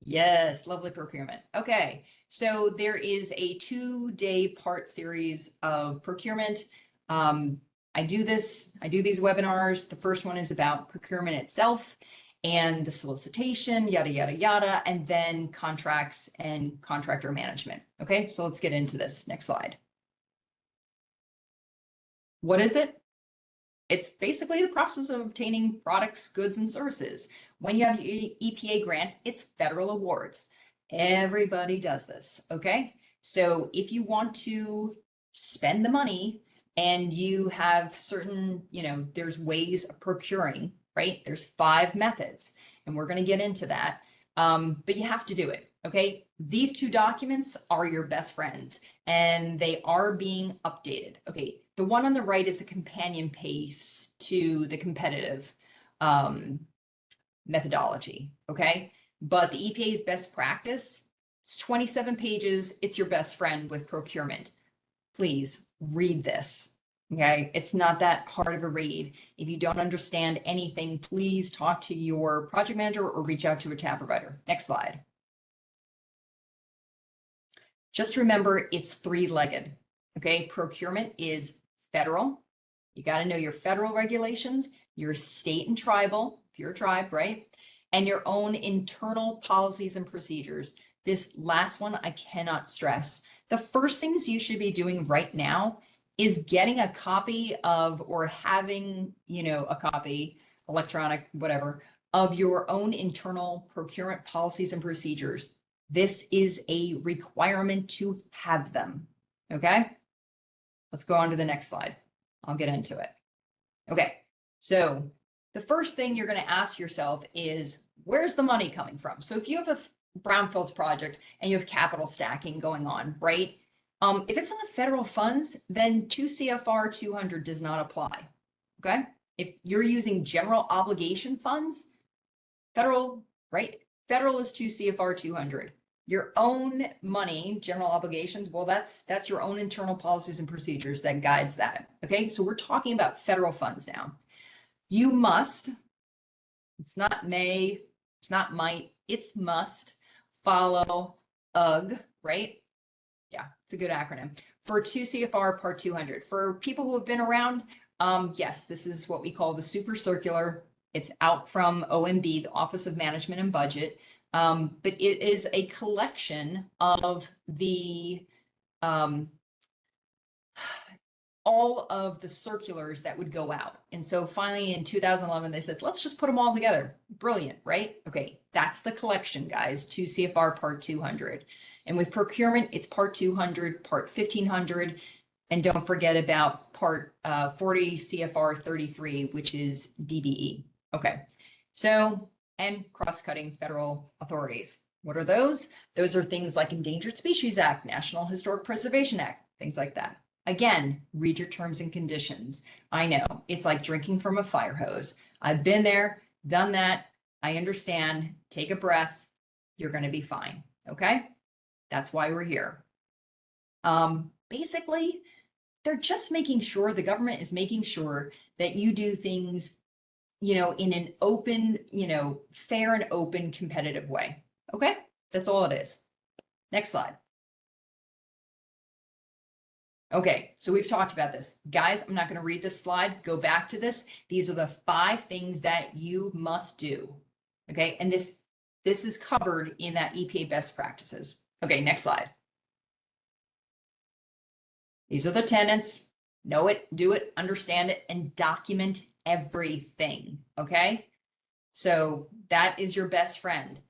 Yes, lovely procurement. Okay, so there is a 2-day part series of procurement. I do these webinars. The first one is about procurement itself and the solicitation, yada, yada, yada, and then contracts and contractor management. Okay, so let's get into this. Next slide. What is it? It's basically the process of obtaining products, goods, and services. When you have your EPA grant, it's federal awards. Everybody does this, okay? So if you want to spend the money and you have certain, there's ways of procuring, right? There's 5 methods, and we're going to get into that. But you have to do it, okay? These 2 documents are your best friends, and they are being updated. Okay, the one on the right is a companion piece to the competitive methodology, okay? But the EPA's best practice, it's 27 pages. It's your best friend with procurement. Please read this, okay? It's not that hard of a read. If you don't understand anything, please talk to your project manager or reach out to a tab provider. Next slide. Just remember, it's 3-legged, okay? Procurement is federal. You got to know your federal regulations, your state and tribal, if you're a tribe, right? And your own internal policies and procedures. This last one, I cannot stress. The first things you should be doing right now is getting a copy of, or having, a copy, electronic, whatever, of your own internal procurement policies and procedures. This is a requirement to have them, okay? Let's go on to the next slide. I'll get into it. Okay, so the first thing you're going to ask yourself is, where's the money coming from? So if you have a brownfields project and you have capital stacking going on, right? If it's on the federal funds, then 2 CFR 200 does not apply, okay? If you're using general obligation funds, federal, right? Federal is 2 CFR 200. Your own money, general obligations, well, that's your own internal policies and procedures that guides that, okay? So we're talking about federal funds now. You must, it's not may, it's not might, it's must follow UGG, right? Yeah, it's a good acronym. For 2 CFR Part 200. For people who have been around, yes, this is what we call the super circular. It's out from OMB, the Office of Management and Budget. But it is a collection of the all of the circulars that would go out. And so finally in 2011, they said, let's just put them all together. Brilliant, right? Okay, that's the collection, guys, 2 CFR Part 200. And with procurement, it's Part 200, Part 1500, and don't forget about Part 40 CFR 33, which is DBE. Okay, so, and cross-cutting federal authorities. What are those? Those are things like Endangered Species Act, National Historic Preservation Act, things like that. Again, read your terms and conditions. I know, it's like drinking from a fire hose. I've been there, done that. I understand. Take a breath. You're going to be fine. Okay? That's why we're here. Basically, they're just making sure, the government is making sure that you do things, in an open, fair and open, competitive way. Okay? That's all it is. Next slide. Okay, so we've talked about this. Guys, I'm not going to read this slide. Go back to this. These are the 5 things that you must do. Okay, and this is covered in that EPA best practices. Okay, next slide. These are the tenets. Know it, do it, understand it, and document everything. Okay, so that is your best friend.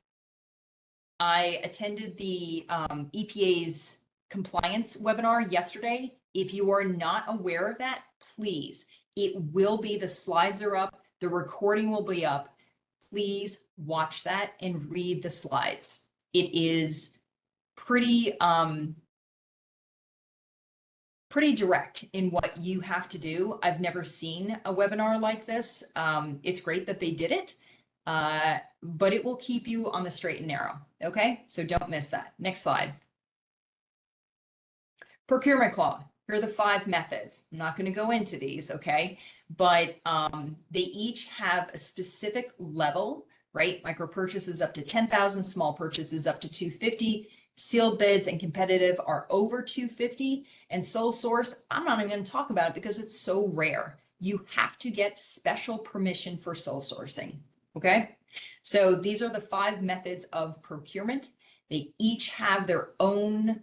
I attended the EPA's compliance webinar yesterday. If you are not aware of that, please, it will be, the slides are up, the recording will be up. Please watch that and read the slides. It is pretty direct in what you have to do. I've never seen a webinar like this. It's great that they did it, but it will keep you on the straight and narrow. Okay, so don't miss that. Next slide. Procurement clause. Here are the 5 methods. I'm not going to go into these, okay? But they each have a specific level, right? Micro purchases up to 10,000, small purchases up to 250, sealed bids and competitive are over 250, and sole source, I'm not even going to talk about it because it's so rare. You have to get special permission for sole sourcing, okay? So these are the 5 methods of procurement. They each have their own,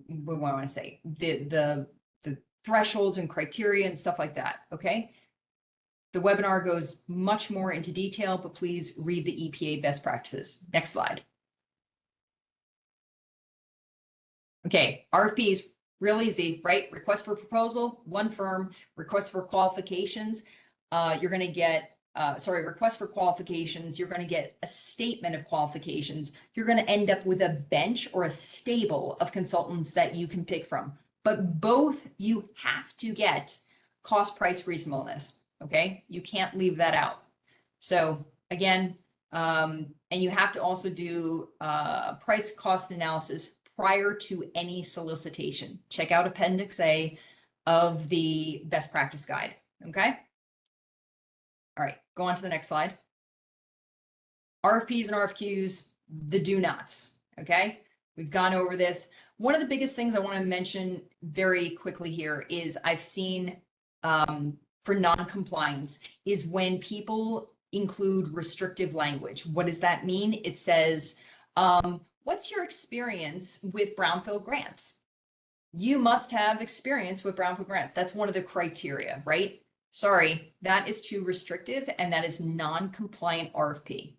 what do I want to say? The thresholds and criteria and stuff like that. Okay. The webinar goes much more into detail, but please read the EPA best practices. Next slide. Okay. RFPs, real easy, right? Request for proposal, one firm. Request for qualifications. You're going to get request for qualifications, you're going to get a statement of qualifications. You're going to end up with a bench or a stable of consultants that you can pick from. But both, you have to get cost price reasonableness. Okay, you can't leave that out. So again, and you have to also do price cost analysis prior to any solicitation. Check out Appendix A of the best practice guide. Okay. All right, go on to the next slide. RFPs and RFQs, the do nots, okay? We've gone over this. One of the biggest things I want to mention very quickly here is I've seen for non-compliance is when people include restrictive language. What does that mean? It says, what's your experience with brownfield grants? You must have experience with brownfield grants. That's one of the criteria, right? Sorry, that is too restrictive and that is non-compliant RFP.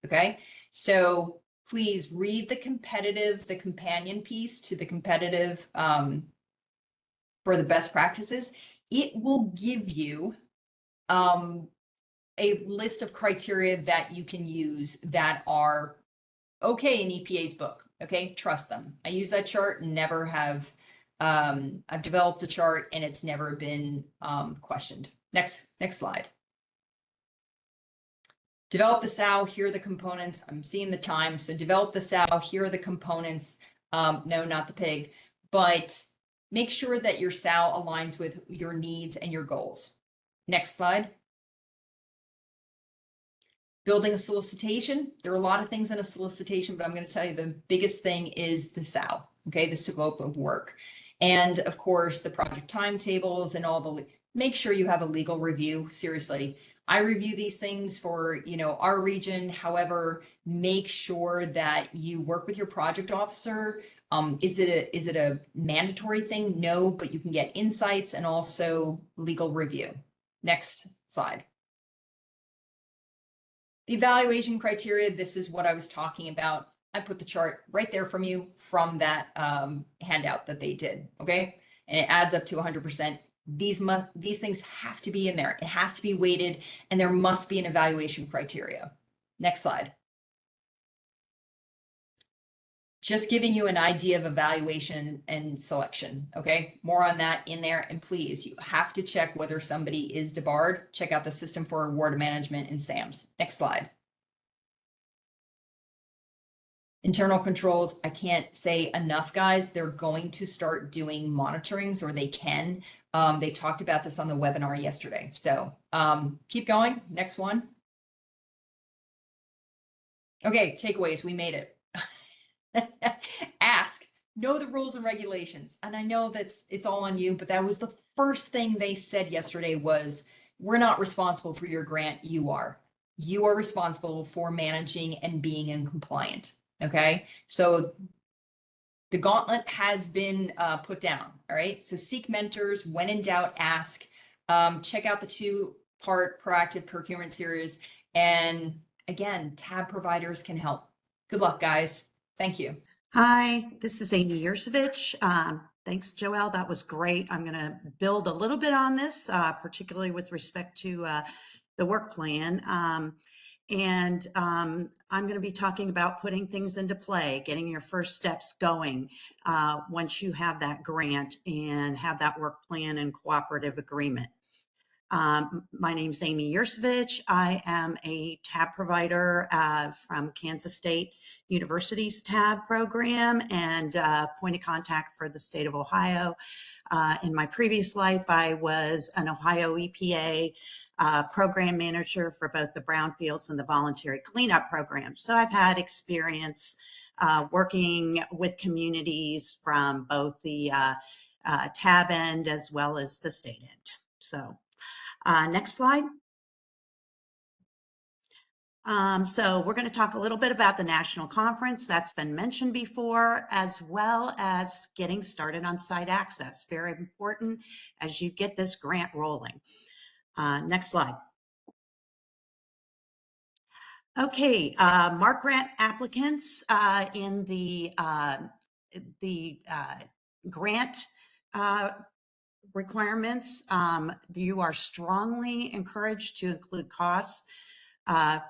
Okay, so please read the companion piece to the competitive for the best practices. It will give you a list of criteria that you can use that are okay in EPA's book. Okay, trust them. I use that chart and never have, I've developed a chart and it's never been questioned. Next slide. Develop the SOW, here are the components. I'm seeing the time. So develop the SOW, here are the components. No, not the pig, but make sure that your SOW aligns with your needs and your goals. Next slide. Building a solicitation. There are a lot of things in a solicitation, but I'm going to tell you the biggest thing is the SOW, okay, the scope of work. And of course, the project timetables and all the, make sure you have a legal review. Seriously, I review these things for, our region. However, make sure that you work with your project officer. Is it a mandatory thing? No, but you can get insights and also legal review. Next slide. The evaluation criteria, this is what I was talking about. I put the chart right there from that handout that they did, okay? And it adds up to 100%. These things have to be in there. It has to be weighted, and there must be an evaluation criteria. Next slide. Just giving you an idea of evaluation and selection, okay? More on that in there. And please, you have to check whether somebody is debarred. Check out the System for Award Management in SAMS. Next slide. Internal controls, I can't say enough, guys. They're going to start doing monitorings, or they can. They talked about this on the webinar yesterday. So keep going. Next one. Okay, takeaways. We made it. Ask. know the rules and regulations. And I know it's all on you, but that was the first thing they said yesterday was, we're not responsible for your grant, you are. You are responsible for managing and being in compliant, okay? So the gauntlet has been put down, all right? So seek mentors, when in doubt, ask. Check out the 2-part proactive procurement series. And again, tab providers can help. Good luck, guys. Thank you. Hi, this is Amy Yersovich. Thanks, Joelle. That was great. I'm going to build a little bit on this, particularly with respect to the work plan. I'm going to be talking about putting things into play, getting your first steps going once you have that grant and have that work plan and cooperative agreement. My name's Amy Yersovich. I am a tab provider from Kansas State University's tab program and point of contact for the state of Ohio. In my previous life, I was an Ohio EPA program manager for both the brownfields and the voluntary cleanup program. So I've had experience working with communities from both the tab end as well as the state end. So next slide. So we're going to talk a little bit about the national conference that's been mentioned before, as well as getting started on site access. Very important as you get this grant rolling. Next slide. Okay, mark grant applicants in the grant requirements. You are strongly encouraged to include costs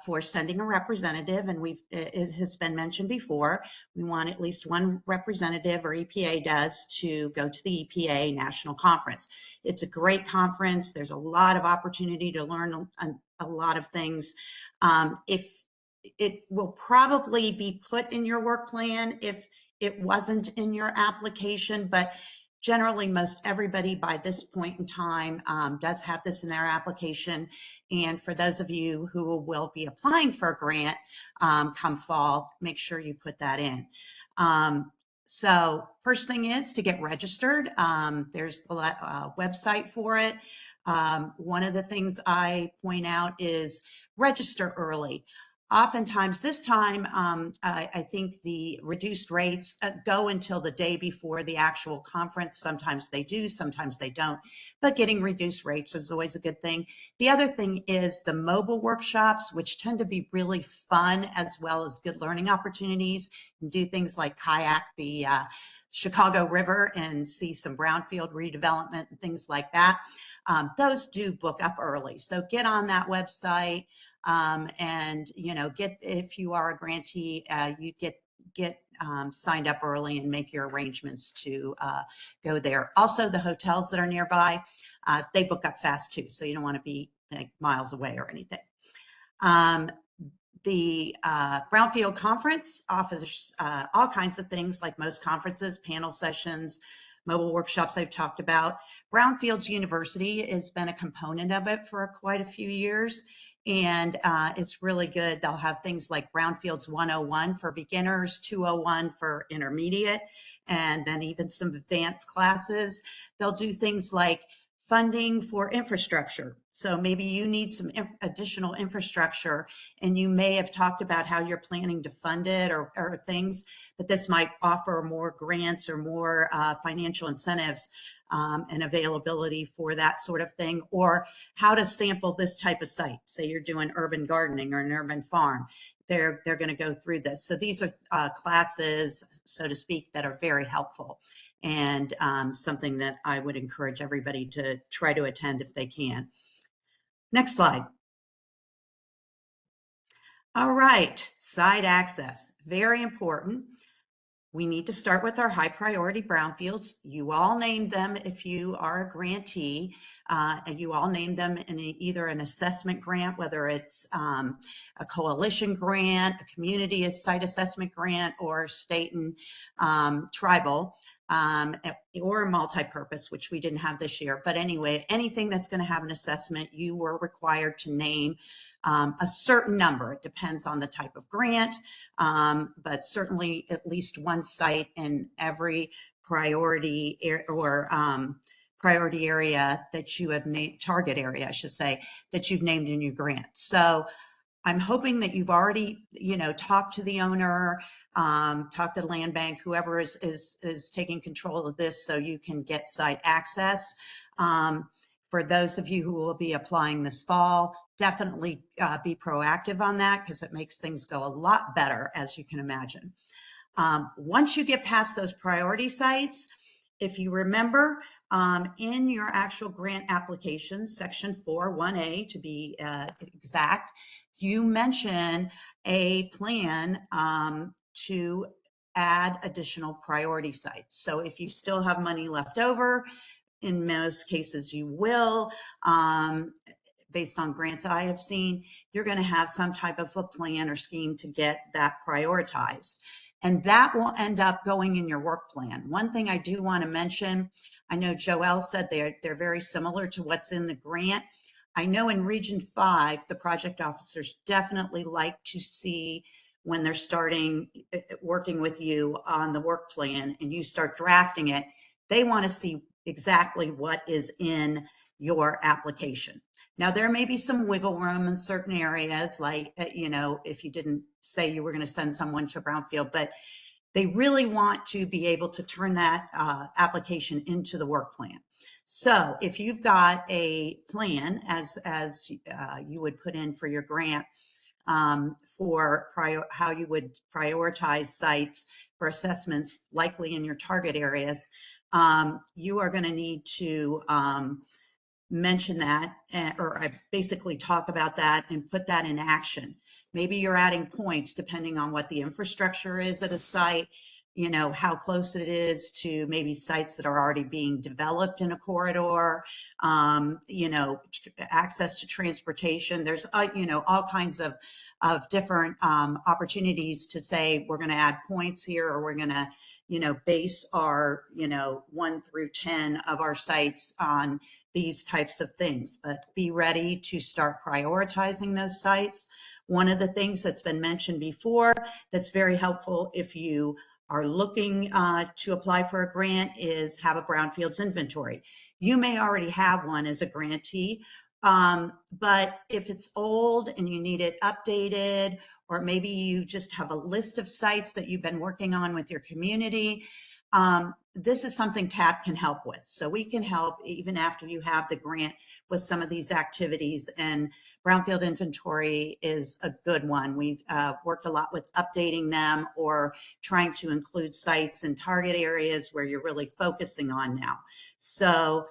for sending a representative, and it has been mentioned before, we want at least one representative, or EPA does, to go to the EPA National Conference. It's a great conference. There's a lot of opportunity to learn a lot of things. If it will probably be put in your work plan if it wasn't in your application, but generally, most everybody by this point in time does have this in their application. And for those of you who will be applying for a grant come fall, make sure you put that in. So first thing is to get registered. There's the website for it. One of the things I point out is register early. Oftentimes this time, I think the reduced rates go until the day before the actual conference. Sometimes they do, sometimes they don't, but getting reduced rates is always a good thing. The other thing is the mobile workshops, which tend to be really fun as well as good learning opportunities, and do things like kayak the Chicago River and see some brownfield redevelopment and things like that. Those do book up early. So get on that website. And if you are a grantee, you get signed up early and make your arrangements to go there. Also, the hotels that are nearby, they book up fast too, so you don't want to be like miles away or anything. The Brownfield Conference offers all kinds of things like most conferences, panel sessions, mobile workshops I've talked about. Brownfields University has been a component of it for quite a few years, and it's really good. They'll have things like Brownfields 101 for beginners, 201 for intermediate, and then even some advanced classes. They'll do things like funding for infrastructure. So maybe you need some additional infrastructure, and you may have talked about how you're planning to fund it or things, but this might offer more grants or more financial incentives and availability for that sort of thing, or how to sample this type of site. Say you're doing urban gardening or an urban farm. They're going to go through this. So these are classes, so to speak, that are very helpful, and something that I would encourage everybody to try to attend if they can. Next slide. All right, site access, very important. We need to start with our high priority brownfields. You all named them if you are a grantee, and you all named them in either an assessment grant, whether it's a coalition grant, a community site assessment grant, or state and tribal. or multi-purpose, which we didn't have this year. But anyway, anything that's going to have an assessment, you were required to name a certain number. It depends on the type of grant, but certainly at least one site in every priority priority area that you have named, target area, I should say, that you've named in your grant. So I'm hoping that you've already, talked to the owner, talked to the land bank, whoever is taking control of this, so you can get site access. For those of you who will be applying this fall, definitely be proactive on that, because it makes things go a lot better, as you can imagine. Once you get past those priority sites, if you remember, in your actual grant application, section 4.1a to be exact, you mention a plan to add additional priority sites. So if you still have money left over, in most cases you will, based on grants I have seen, you're going to have some type of a plan or scheme to get that prioritized. And that will end up going in your work plan. One thing I do want to mention, I know Joelle said they're very similar to what's in the grant. I know in Region 5, the project officers definitely like to see, when they're starting working with you on the work plan and you start drafting it, they want to see exactly what is in your application. Now, there may be some wiggle room in certain areas, like, if you didn't say you were going to send someone to Brownfield, but they really want to be able to turn that application into the work plan. So if you've got a plan, as you would put in for your grant, for how you would prioritize sites for assessments, likely in your target areas, you are going to need to mention that, or basically talk about that and put that in action. Maybe you're adding points depending on what the infrastructure is at a site, how close it is to maybe sites that are already being developed in a corridor, access to transportation. There's, all kinds of different opportunities to say, we're going to add points here, or we're going to, base our, 1 through 10 of our sites on these types of things. But be ready to start prioritizing those sites. One of the things that's been mentioned before that's very helpful if you are looking to apply for a grant is have a brownfields inventory. You may already have one as a grantee, but if it's old and you need it updated, or maybe you just have a list of sites that you've been working on with your community, this is something TAB can help with. So we can help even after you have the grant with some of these activities, and Brownfield Inventory is a good one. We've worked a lot with updating them or trying to include sites in target areas where you're really focusing on now. So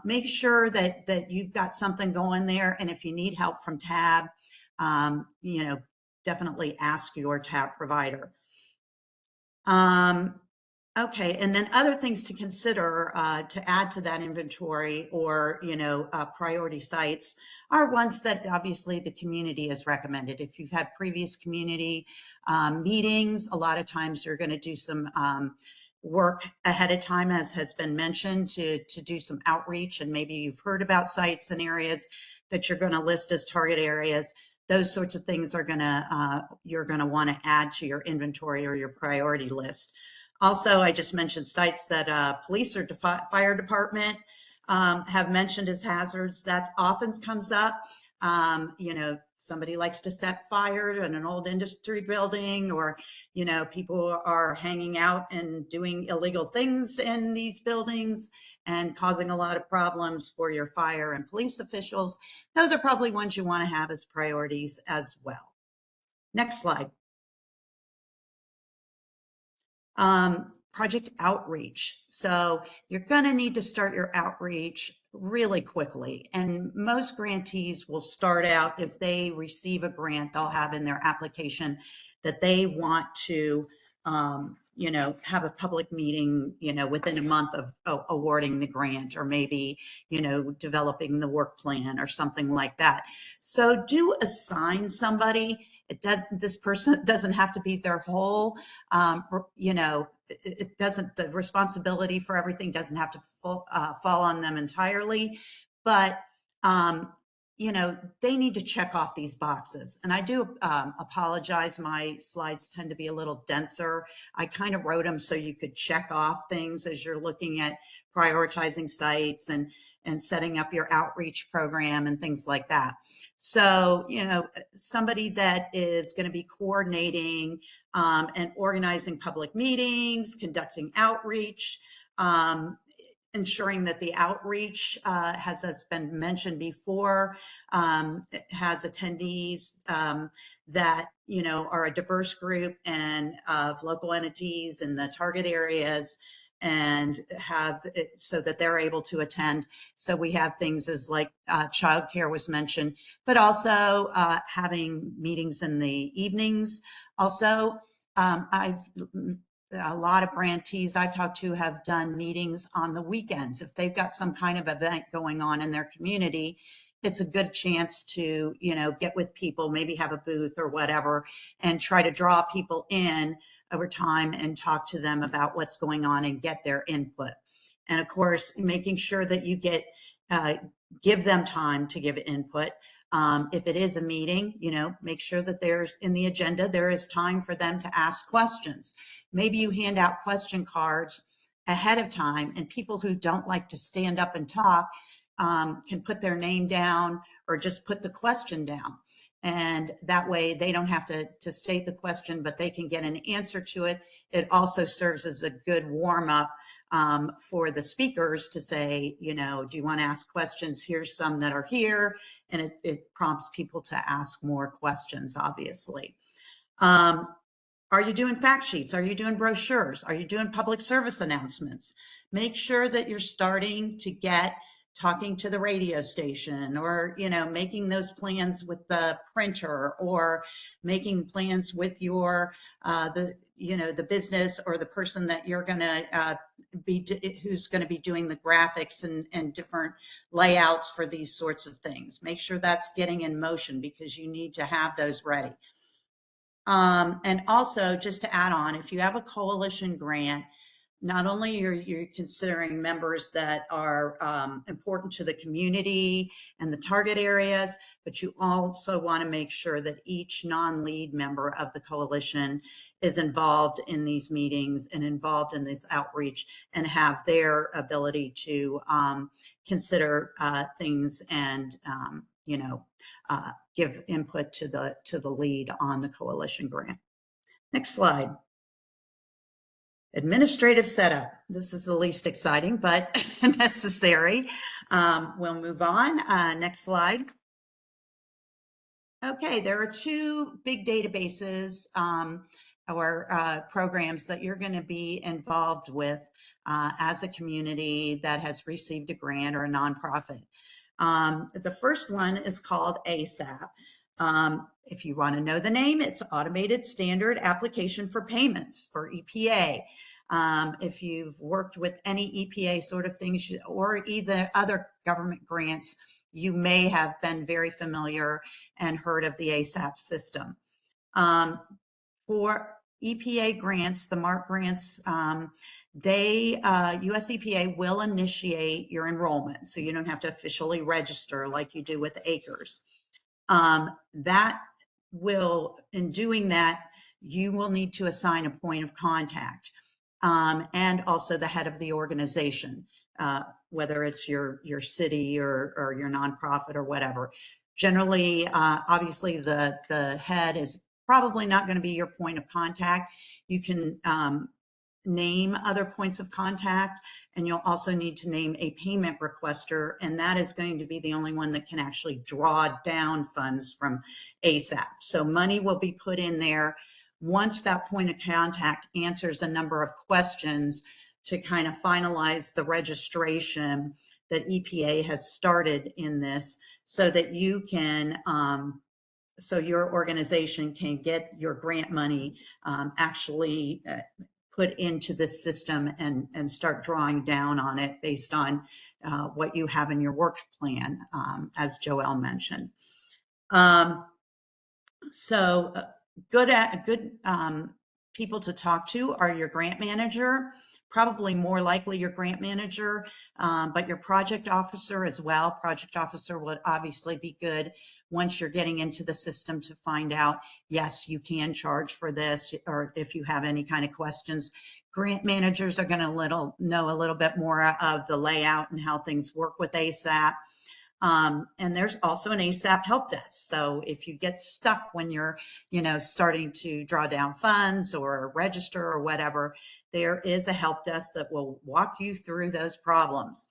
make sure that you've got something going there. And if you need help from TAB, definitely ask your TAB provider. Okay, and then other things to consider to add to that inventory, or priority sites, are ones that obviously the community has recommended. If you've had previous community meetings, a lot of times you're going to do some work ahead of time, as has been mentioned, to do some outreach, and maybe you've heard about sites and areas that you're going to list as target areas. Those sorts of things are you're going to want to add to your inventory or your priority list. Also, I just mentioned sites that police or fire department have mentioned as hazards. That often comes up. Somebody likes to set fire in an old industry building, or, people are hanging out and doing illegal things in these buildings and causing a lot of problems for your fire and police officials. Those are probably ones you want to have as priorities as well. Next slide. Project outreach. So you're going to need to start your outreach really quickly. And most grantees will start out, if they receive a grant, they'll have in their application that they want to, have a public meeting, within a month of awarding the grant, or maybe, developing the work plan or something like that. So do assign somebody. This person doesn't have to be their whole, it doesn't, the responsibility for everything doesn't have to fall on them entirely, but they need to check off these boxes. And I do apologize. My slides tend to be a little denser. I kind of wrote them so you could check off things as you're looking at prioritizing sites and setting up your outreach program and things like that. So, somebody that is going to be coordinating and organizing public meetings, conducting outreach, ensuring that the outreach, has been mentioned before, has attendees that, are a diverse group and of local entities in the target areas, and have it so that they're able to attend. So we have things as like childcare was mentioned, but also having meetings in the evenings. Also, a lot of grantees I've talked to have done meetings on the weekends. If they've got some kind of event going on in their community, it's a good chance to, get with people, maybe have a booth or whatever, and try to draw people in over time and talk to them about what's going on and get their input. And of course, making sure that you give them time to give input. If it is a meeting, make sure that there's in the agenda, there is time for them to ask questions. Maybe you hand out question cards ahead of time, and people who don't like to stand up and talk can put their name down or just put the question down. And that way they don't have to state the question, but they can get an answer to it. It also serves as a good warm up for the speakers to say, do you want to ask questions? Here's some that are here. And it prompts people to ask more questions, obviously. Are you doing fact sheets? Are you doing brochures? Are you doing public service announcements? Make sure that you're starting to talking to the radio station, or, making those plans with the printer, or making plans with your, the business or the person that you're going to who's going to be doing the graphics and different layouts for these sorts of things. Make sure that's getting in motion, because you need to have those ready. And also, just to add on, if you have a coalition grant, not only are you considering members that are important to the community and the target areas, but you also want to make sure that each non-lead member of the coalition is involved in these meetings and involved in this outreach, and have their ability to consider things and give input to the lead on the coalition grant. Next slide. Administrative setup. This is the least exciting, but necessary. We'll move on. Next slide. Okay, there are two big databases or programs that you're going to be involved with as a community that has received a grant or a nonprofit. The first one is called ASAP. If you want to know the name, it's Automated Standard Application for Payments, for EPA. If you've worked with any EPA sort of things or either other government grants, you may have been very familiar and heard of the ASAP system. For EPA grants, the MARC grants, US EPA will initiate your enrollment, so you don't have to officially register like you do with ACRES. That will, in doing that, you will need to assign a point of contact, and also the head of the organization, whether it's your city or your nonprofit or whatever. Generally, obviously, the head is probably not going to be your point of contact. You can name other points of contact, and you'll also need to name a payment requester, and that is going to be the only one that can actually draw down funds from ASAP. So money will be put in there once that point of contact answers a number of questions to kind of finalize the registration that EPA has started in this, so that you can so your organization can get your grant money actually put into this system and start drawing down on it based on what you have in your work plan, as Joelle mentioned. So good people to talk to are your grant manager, probably more likely your grant manager, but your project officer as well. Project officer would obviously be good once you're getting into the system to find out, yes, you can charge for this, or if you have any kind of questions. Grant managers are going to know a little bit more of the layout and how things work with ASAP. And there's also an ASAP help desk. So if you get stuck when you're, starting to draw down funds or register or whatever, there is a help desk that will walk you through those problems.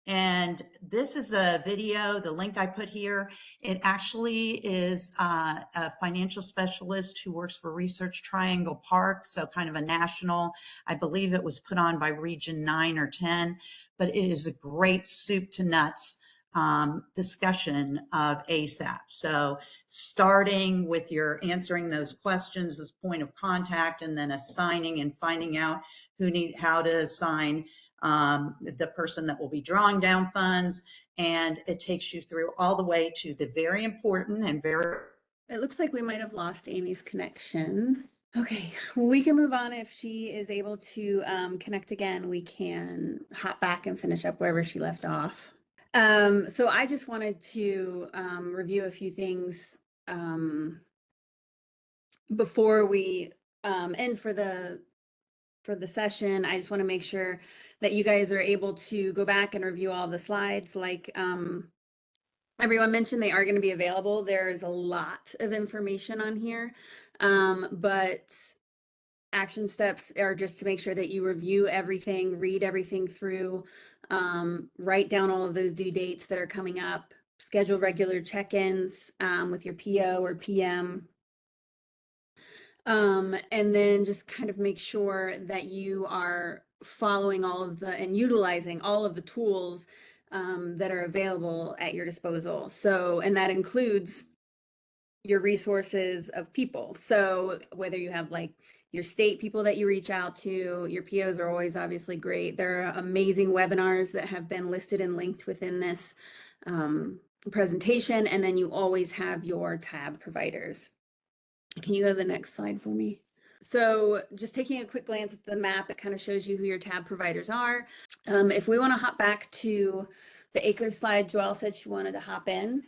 And this is a video, the link I put here. It actually is a financial specialist who works for Research Triangle Park, so kind of a national, I believe it was put on by Region 9 or 10, but it is a great soup to nuts discussion of ASAP. So starting with your answering those questions as point of contact, and then assigning and finding out how to assign the person that will be drawing down funds. And it takes you through all the way to the very important and It looks like we might have lost Amy's connection. Okay, well, we can move on. If she is able to connect again, we can hop back and finish up wherever she left off. So I just wanted to review a few things before we end for the session. I just want to make sure that you guys are able to go back and review all the slides. Like everyone mentioned, they are going to be available. There's a lot of information on here, but action steps are just to make sure that you review everything, read everything through, write down all of those due dates that are coming up, schedule regular check-ins with your PO or PM. And then just kind of make sure that you are following and utilizing all of the tools that are available at your disposal. So, and that includes your resources of people. So whether you have like your state people that you reach out to, your POs are always obviously great. There are amazing webinars that have been listed and linked within this presentation. And then you always have your tab providers. Can you go to the next slide for me? So just taking a quick glance at the map, it kind of shows you who your tab providers are. If we want to hop back to the acres slide, Joelle said she wanted to hop in.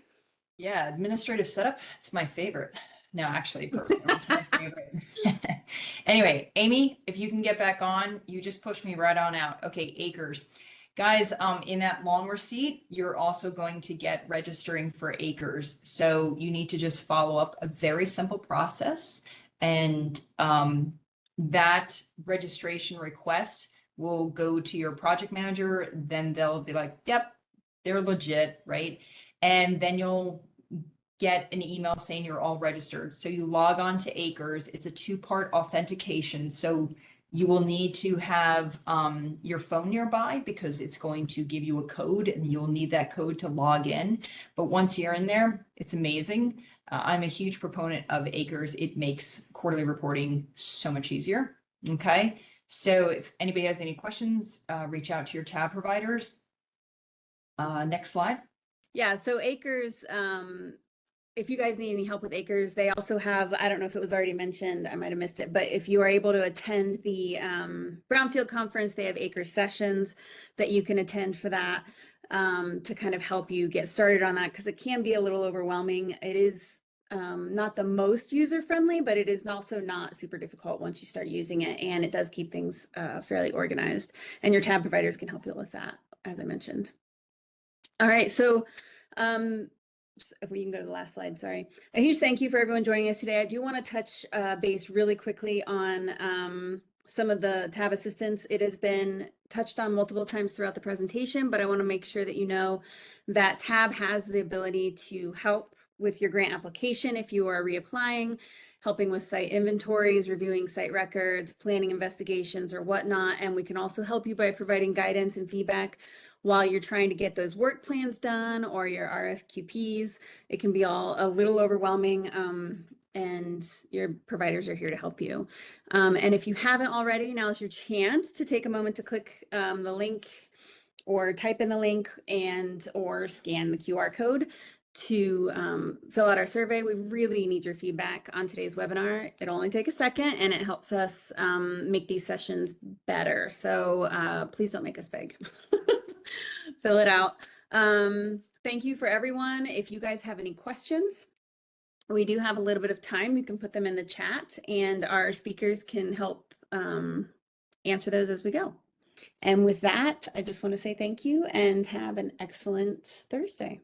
Yeah, administrative setup, it's my favorite. No, actually, it's my favorite. Anyway, Amy, if you can get back on, you just pushed me right on out. Okay, acres. Guys, in that long receipt, you're also going to get registering for acres. So you need to just follow up a very simple process. And that registration request will go to your project manager. Then they'll be like, yep, they're legit, right? And then you'll get an email saying you're all registered. So you log on to acres. It's a 2-part authentication. So you will need to have your phone nearby because it's going to give you a code and you'll need that code to log in. But once you're in there, it's amazing. I'm a huge proponent of acres. It makes quarterly reporting so much easier. Okay. So if anybody has any questions, reach out to your tab providers. Next slide. Yeah, so acres, if you guys need any help with acres, they also have, I don't know if it was already mentioned, I might have missed it, but if you are able to attend the Brownfield conference, they have acres sessions that you can attend for that to kind of help you get started on that, because it can be a little overwhelming. It is not the most user-friendly, but it is also not super difficult once you start using it, and it does keep things fairly organized, and your tab providers can help you with that, as I mentioned. All right, so if we can go to the last slide, sorry. A huge thank you for everyone joining us today. I do want to touch base really quickly on some of the tab assistance. It has been touched on multiple times throughout the presentation, but I want to make sure that you know that tab has the ability to help with your grant application if you are reapplying, helping with site inventories, reviewing site records, planning investigations or whatnot. And we can also help you by providing guidance and feedback while you're trying to get those work plans done or your RFQPs. It can be all a little overwhelming, and your providers are here to help you. And if you haven't already, now's your chance to take a moment to click the link or type in the link or scan the QR code to fill out our survey. We really need your feedback on today's webinar. It'll only take a second and it helps us make these sessions better. So please don't make us beg. Fill it out. Thank you for everyone. If you guys have any questions, we do have a little bit of time. You can put them in the chat and our speakers can help answer those as we go. And with that, I just want to say thank you and have an excellent Thursday.